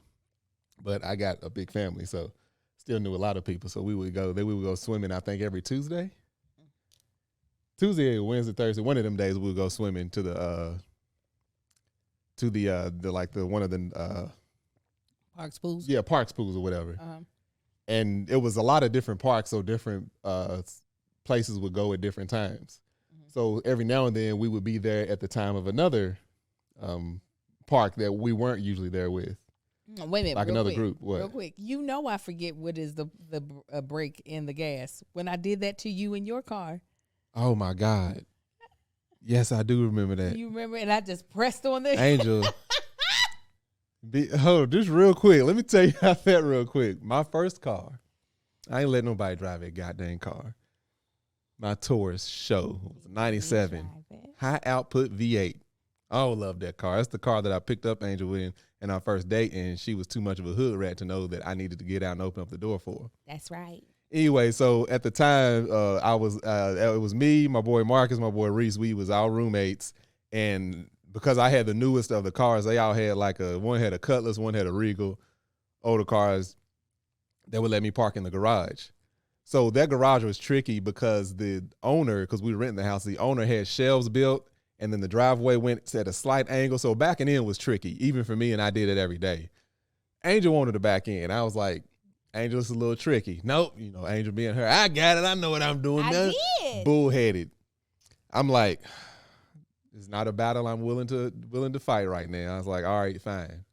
But I got a big family, so still knew a lot of people. So we would go swimming, I think, every Tuesday. Tuesday or Wednesday, Thursday, one of them days we would go swimming to the one of the Parks pools? Yeah, Parks pools or whatever. Uh-huh. And it was a lot of different parks, so different places would go at different times. Mm-hmm. So every now and then we would be there at the time of another park that we weren't usually there with. Wait a minute, like another quick, group. What? Real quick, I forget what is the brake in the gas. When I did that to you in your car. Oh my God! Yes, I do remember that. You remember? And I just pressed on the Angel. Hold on, just real quick. Let me tell you how that real quick. My first car, I ain't let nobody drive that goddamn car. My Taurus show was 97 high output V8. I love that car. That's the car that I picked up Angel in our first date, and she was too much of a hood rat to know that I needed to get out and open up the door for her. That's right. Anyway, so at the time, it was me, my boy Marcus, my boy Reese. We was our roommates, and because I had the newest of the cars, they all had one had a Cutlass, one had a Regal, older cars that would let me park in the garage. So that garage was tricky because the owner, because we were renting the house, the owner had shelves built, and then the driveway went at a slight angle. So backing in was tricky, even for me, and I did it every day. Angel wanted to back in. I was like, Angel, it's a little tricky. Nope. Angel being her, I got it. I know what I'm doing. I did. Bullheaded. I'm like, it's not a battle I'm willing to fight right now. I was like, all right, fine.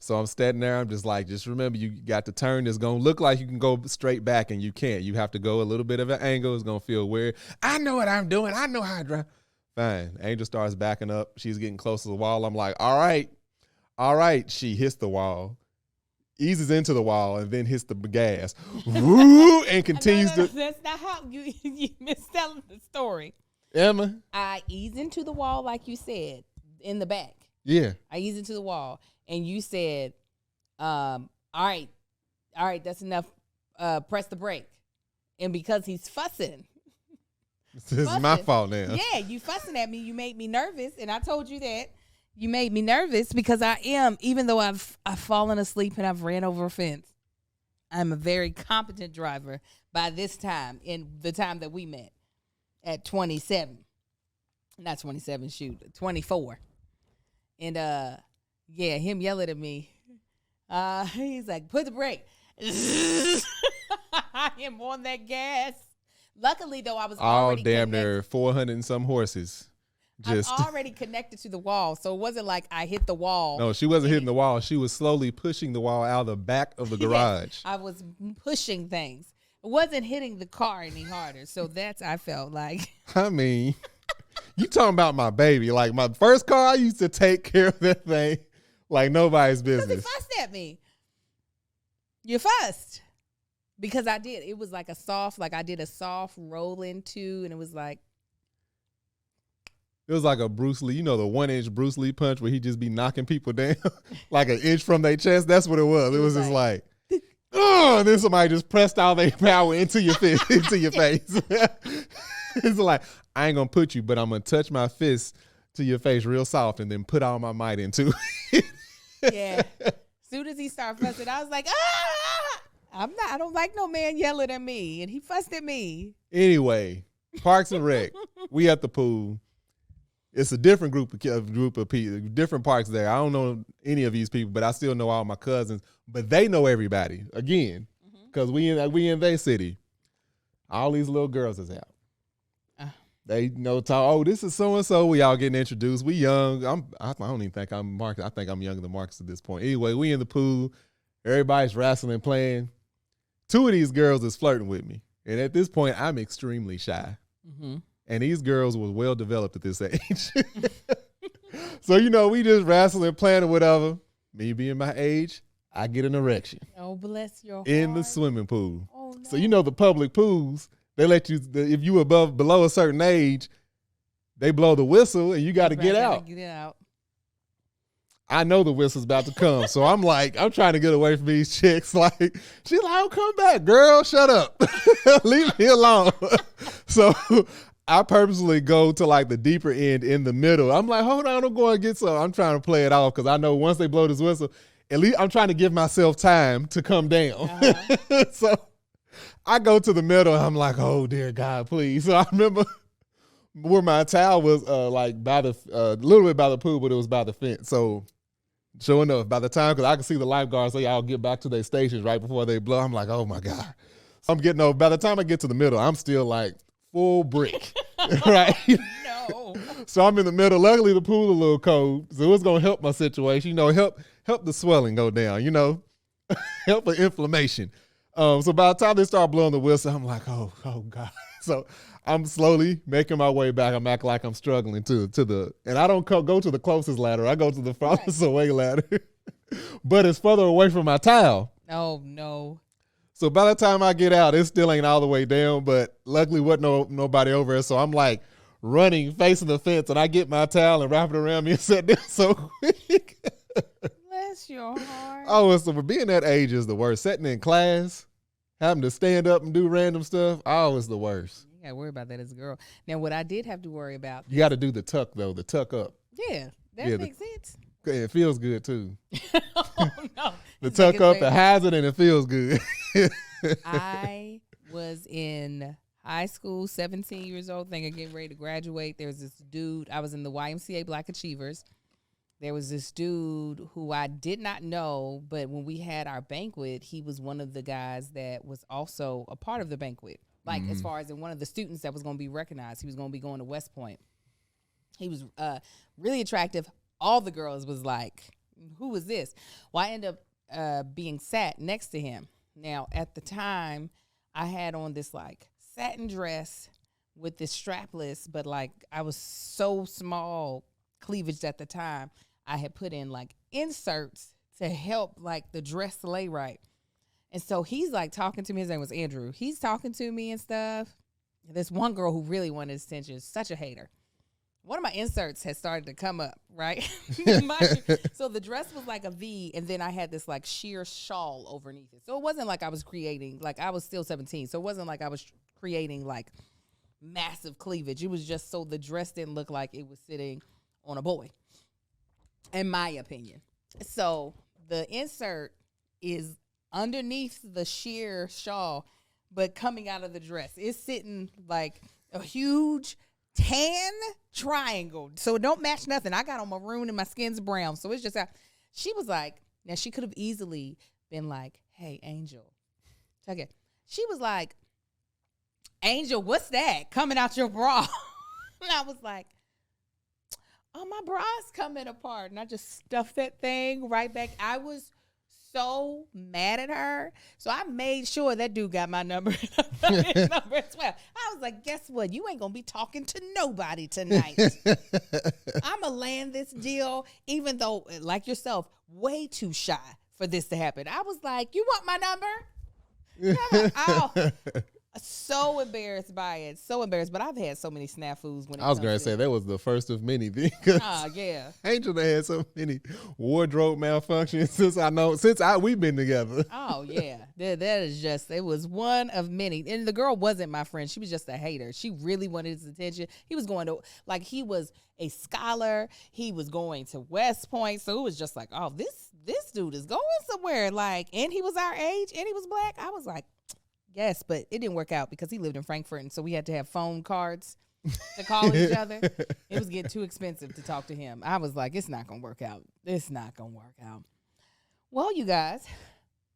So I'm standing there. I'm just like, just remember, you got to turn. It's going to look like you can go straight back, and you can't. You have to go a little bit of an angle. It's going to feel weird. I know what I'm doing. I know how to drive. Fine. Angel starts backing up. She's getting close to the wall. I'm like, all right. She hits the wall, eases into the wall, and then hits the gas. Woo, and continues to. That's not how you mistelling the story. Emma? I ease into the wall like you said, in the back. Yeah. I ease into the wall, and you said, all right, that's enough. Press the brake. And because he's fussing. This is my fault now. Yeah, you fussing at me. You made me nervous, and I told you that. You made me nervous because I am, even though I've fallen asleep and I've ran over a fence, I'm a very competent driver by this time, in the time that we met at 27. Not 27, 24. And him yelling at me. He's like, put the brake. I am on that gas. Luckily, though, I was all already damn connected. near 400 and some horses. Just I'm already connected to the wall, so it wasn't like I hit the wall. no, she wasn't hitting the wall. She was slowly pushing the wall out of the back of the garage. I was pushing things. It wasn't hitting the car any harder. So I felt like. I mean, you talking about my baby. Like my first car, I used to take care of that thing like nobody's Because business. he fussed at me. You fussed. Because I did. It was like I did a soft roll into, and it was like. It was like a Bruce Lee, the 1-inch Bruce Lee punch where he just be knocking people down like an inch from their chest. That's what it was. It was just like, oh, and then somebody just pressed all their power into your face. It's like, I ain't gonna put you, but I'm gonna touch my fist to your face real soft and then put all my might into it. Yeah. As soon as he started fussing, I was like, I don't like no man yelling at me. And he fussed at me. Anyway, Parks and Rec. We at the pool. It's a different group of people, different parks there. I don't know any of these people, but I still know all my cousins. But they know everybody again, because we in their city. All these little girls is out. They talk. Oh, this is so and so. We all getting introduced. We young. I don't even think I'm Marcus. I think I'm younger than Marcus at this point. Anyway, we in the pool. Everybody's wrestling, playing. 2 of these girls is flirting with me, and at this point, I'm extremely shy. Mm-hmm. And these girls was well developed at this age. So, we just wrestling, playing or whatever. Me being my age, I get an erection. Oh, bless your heart. In the swimming pool. Oh, no. So, the public pools, they let you, if you below a certain age, they blow the whistle and you got to get out. I know the whistle's about to come. So I'm trying to get away from these chicks. Like, she's like, oh, come back, girl. Shut up. Leave me alone. So I purposely go to the deeper end in the middle. I'm like, hold on, I'm going to get some. I'm trying to play it off because I know once they blow this whistle, at least I'm trying to give myself time to come down. So I go to the middle. I'm like, oh, dear God, please. So I remember where my towel was by the little bit by the pool, but it was by the fence. So sure enough, by the time, because I can see the lifeguards, they all get back to their stations right before they blow. I'm like, oh, my God. So I'm getting over. By the time I get to the middle, I'm still full brick, right? No. So I'm in the middle. Luckily, the pool a little cold, so it's gonna help my situation. Help the swelling go down. Help the inflammation. So by the time they start blowing the whistle, I'm like, oh God. So I'm slowly making my way back. I'm acting like I'm struggling to the, and I don't go to the closest ladder. I go to the farthest away ladder, but it's further away from my towel. Oh no. So by the time I get out, it still ain't all the way down, but luckily wasn't nobody over there. So I'm running, facing the fence, and I get my towel and wrap it around me and sit down so quick. Bless your heart. Oh, so being that age is the worst. Sitting in class, having to stand up and do random stuff, it's the worst. You got to worry about that as a girl. Now, what I did have to worry about. You got to do the tuck, though, the tuck up. Yeah, that makes sense. It feels good, too. Oh, no. The tuck up, it has it, and it feels good. I was in high school, 17 years old, thinking getting ready to graduate. There was this dude. I was in the YMCA Black Achievers. There was this dude who I did not know, but when we had our banquet, he was one of the guys that was also a part of the banquet. As far as in one of the students that was going to be recognized, he was going to be going to West Point. He was really attractive. All the girls was like, who is this? Well, I ended up being sat next to him. Now, at the time, I had on this satin dress with this strapless, but I was so small cleavage at the time. I had put in inserts to help the dress lay right. And so he's talking to me. His name was Andrew. He's talking to me and stuff. This one girl who really wanted his attention, such a hater. One of my inserts had started to come up, right? So the dress was a V, and then I had this sheer shawl underneath it. So it wasn't I was creating, I was still 17. So it wasn't I was creating massive cleavage. It was just so the dress didn't look like it was sitting on a boy, in my opinion. So the insert is underneath the sheer shawl, but coming out of the dress. It's sitting a huge tan triangle. So it don't match nothing. I got on maroon and my skin's brown. So it's just she was now she could have easily been hey, Angel, check it. She was like, Angel, what's that coming out your bra? And I was like, oh, my bra's coming apart. And I just stuffed that thing right back. I was so mad at her. So I made sure that dude got my number, his number as well. I was like, guess what? You ain't going to be talking to nobody tonight. I'm going to land this deal, even though, like yourself, way too shy for this to happen. I was like, you want my number? Oh, so embarrassed by it. So embarrassed. But I've had so many snafus when it I was comes going to to say it. that was the first of many. Yeah. Angel done had so many wardrobe malfunctions since we've been together. Oh, yeah. That is just, it was one of many. And the girl wasn't my friend. She was just a hater. She really wanted his attention. He was going to, like, he was a scholar. He was going to West Point. So it was just like, oh, this dude is going somewhere. Like, and he was our age and he was black. I was like, yes, but it didn't work out because he lived in Frankfurt. And so we had to have phone cards to call each other. It was getting too expensive to talk to him. I was like, it's not going to work out. It's not going to work out. Well, you guys,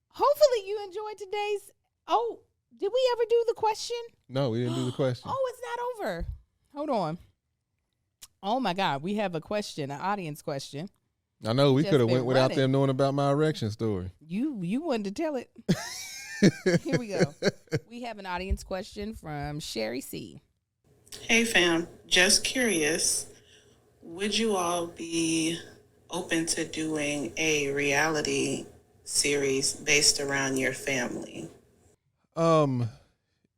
hopefully you enjoyed today's. Oh, did we ever do the question? No, we didn't do the question. Oh, it's not over. Hold on. Oh, my God. We have a question, an audience question. I know we Just could have been went without running. them knowing about my erection story. You wanted to tell it. Here we go. We have an audience question from Sherry C. Hey fam, just curious, would you all be open to doing a reality series based around your family? In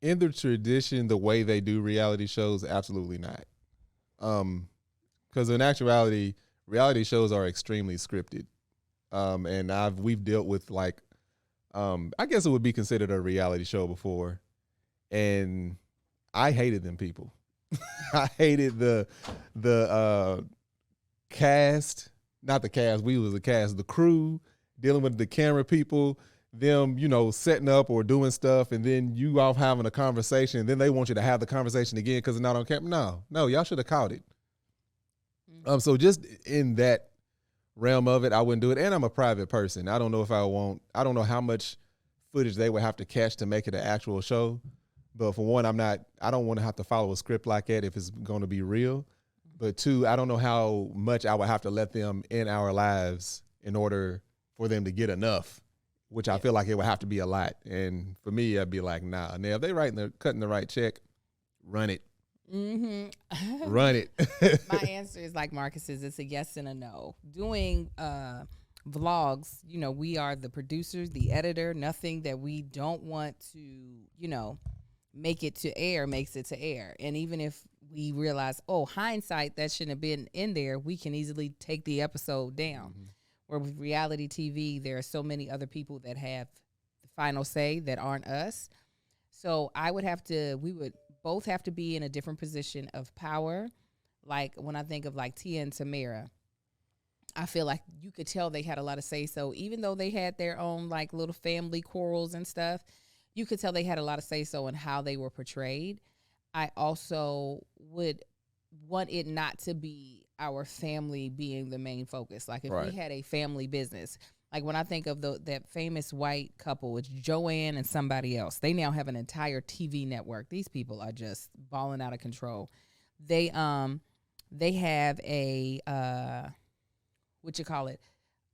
the tradition, the way they do reality shows, absolutely not. Because in actuality, reality shows are extremely scripted. And we've dealt with like, I guess it would be considered a reality show before, and I hated them people. I hated the cast, not the cast. We was a cast. The crew dealing with the camera people, them setting up or doing stuff, and then you all having a conversation, and then they want you to have the conversation again because it's not on camera. No, y'all should have caught it. So just in that realm of it, I wouldn't do it. And I'm a private person. I don't know if I don't know how much footage they would have to catch to make it an actual show. But for one, I don't want to have to follow a script like that if it's going to be real. But two, I don't know how much I would have to let them in our lives in order for them to get enough, which I feel like it would have to be a lot. And for me, I'd be like, nah. Now, if they cutting the right check, run it. Mm-hmm. Run it. My answer is like Marcus's. It's a yes and a no. Doing vlogs, we are the producers, the editor. Nothing that we don't want to, make it to air makes it to air. And even if we realize, hindsight, that shouldn't have been in there, we can easily take the episode down. Mm-hmm. Where with reality TV, there are so many other people that have the final say that aren't us. So we would both have to be in a different position of power. Like when I think of like Tia and Tamara, I feel like you could tell they had a lot of say. So even though they had their own like little family quarrels and stuff, you could tell they had a lot of say so in how they were portrayed. I also would want it not to be our family being the main focus. Like if we had a family business, like when I think of that famous white couple, it's Joanne and somebody else. They now have an entire TV network. These people are just balling out of control. They have a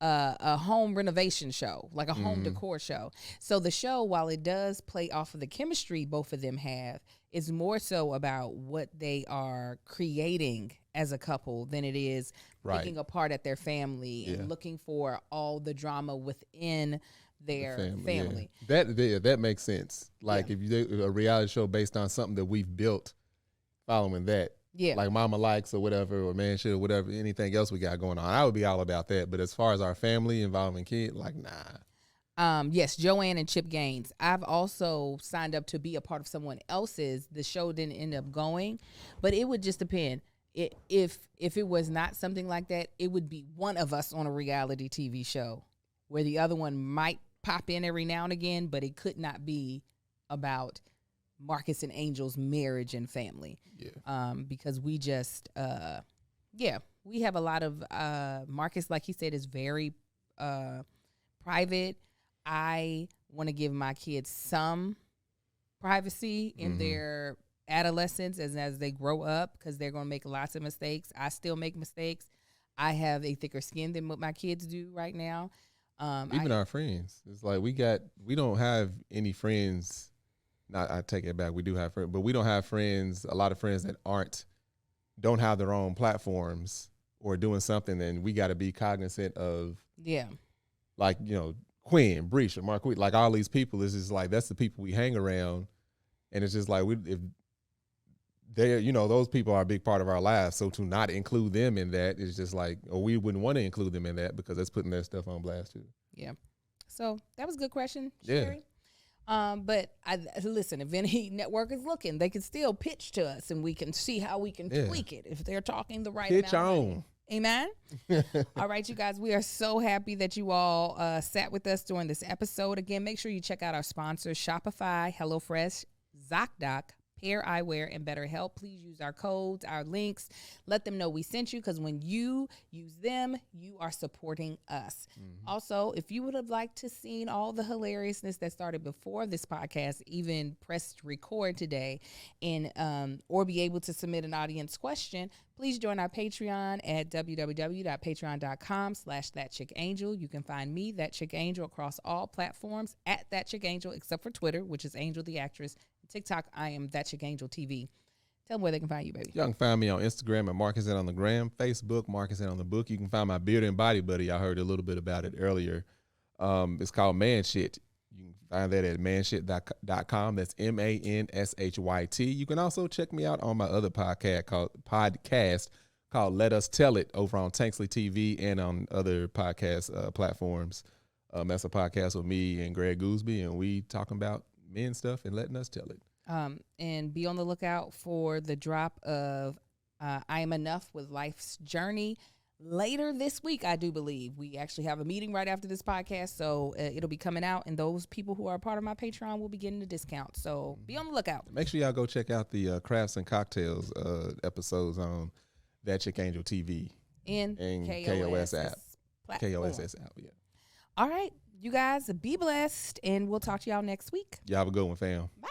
a home renovation show, like a home decor show. So the show, while it does play off of the chemistry both of them have, is more so about what they are creating as a couple than it is picking apart at their family and looking for all the drama within their family. Yeah. That makes sense. Like if you do a reality show based on something that we've built, following that. Yeah. Like Mama Likes or whatever, or Man Should or whatever, anything else we got going on, I would be all about that. But as far as our family involving kids, like, nah. Yes, Joanne and Chip Gaines. I've also signed up to be a part of someone else's. The show didn't end up going, but it would just depend. If it was not something like that, it would be one of us on a reality TV show where the other one might pop in every now and again, but it could not be about Marcus and Angel's marriage and family. Yeah. Because we just, we have a lot of, Marcus, like he said, is very private. I want to give my kids some privacy in their adolescence as they grow up, because they're going to make lots of mistakes. I still make mistakes. I have a thicker skin than what my kids do right now. Even our friends, it's like we don't have any friends. Not, I take it back. We do have friends, but we don't have friends. A lot of friends that don't have their own platforms or doing something, and we got to be cognizant of. Yeah. Like, Quinn, Breisha, Marquis, like all these people, is just like, that's the people we hang around, and it's just like if they're, those people are a big part of our lives. So to not include them in that is just like, or we wouldn't want to include them in that because that's putting their stuff on blast too. Yeah. So that was a good question, Sherry. But listen, if any network is looking, they can still pitch to us, and we can see how we can tweak it if they're talking the right pitch amount. On. Amen. All right, you guys, we are so happy that you all sat with us during this episode. Again, make sure you check out our sponsors, Shopify, HelloFresh, Zocdoc, Pear Eyewear, and BetterHelp. Please use our codes, our links. Let them know we sent you, because when you use them, you are supporting us. Also, if you would have liked to seen all the hilariousness that started before this podcast even pressed record today, and or be able to submit an audience question, please join our Patreon at www.patreon.com/thatchickangel. You can find me, That Chick Angel, across all platforms at That Chick Angel, except for Twitter, which is Angel the Actress. TikTok, I am That Chick Angel TV. Tell them where they can find you, baby. Y'all can find me on Instagram at Marcus and on the gram, Facebook, Marcus and on the book. You can find my beard and body buddy. I heard a little bit about it earlier. It's called Man Shit. You can find that at manshit.com. That's MANSHYT. You can also check me out on my other podcast called Let Us Tell It over on Tanksley TV and on other podcast platforms. That's a podcast with me and Greg Gooseby, and we talking about men stuff and letting us tell it. And be on the lookout for the drop of I Am Enough with Life's Journey later this week, I do believe. We actually have a meeting right after this podcast, so it'll be coming out, and those people who are a part of my Patreon will be getting a discount. So be on the lookout. Make sure y'all go check out the Crafts and Cocktails episodes on That Chick Angel TV and KOS app. KOSS app, yeah. All right. You guys be blessed, and we'll talk to y'all next week. Y'all have a good one, fam. Bye.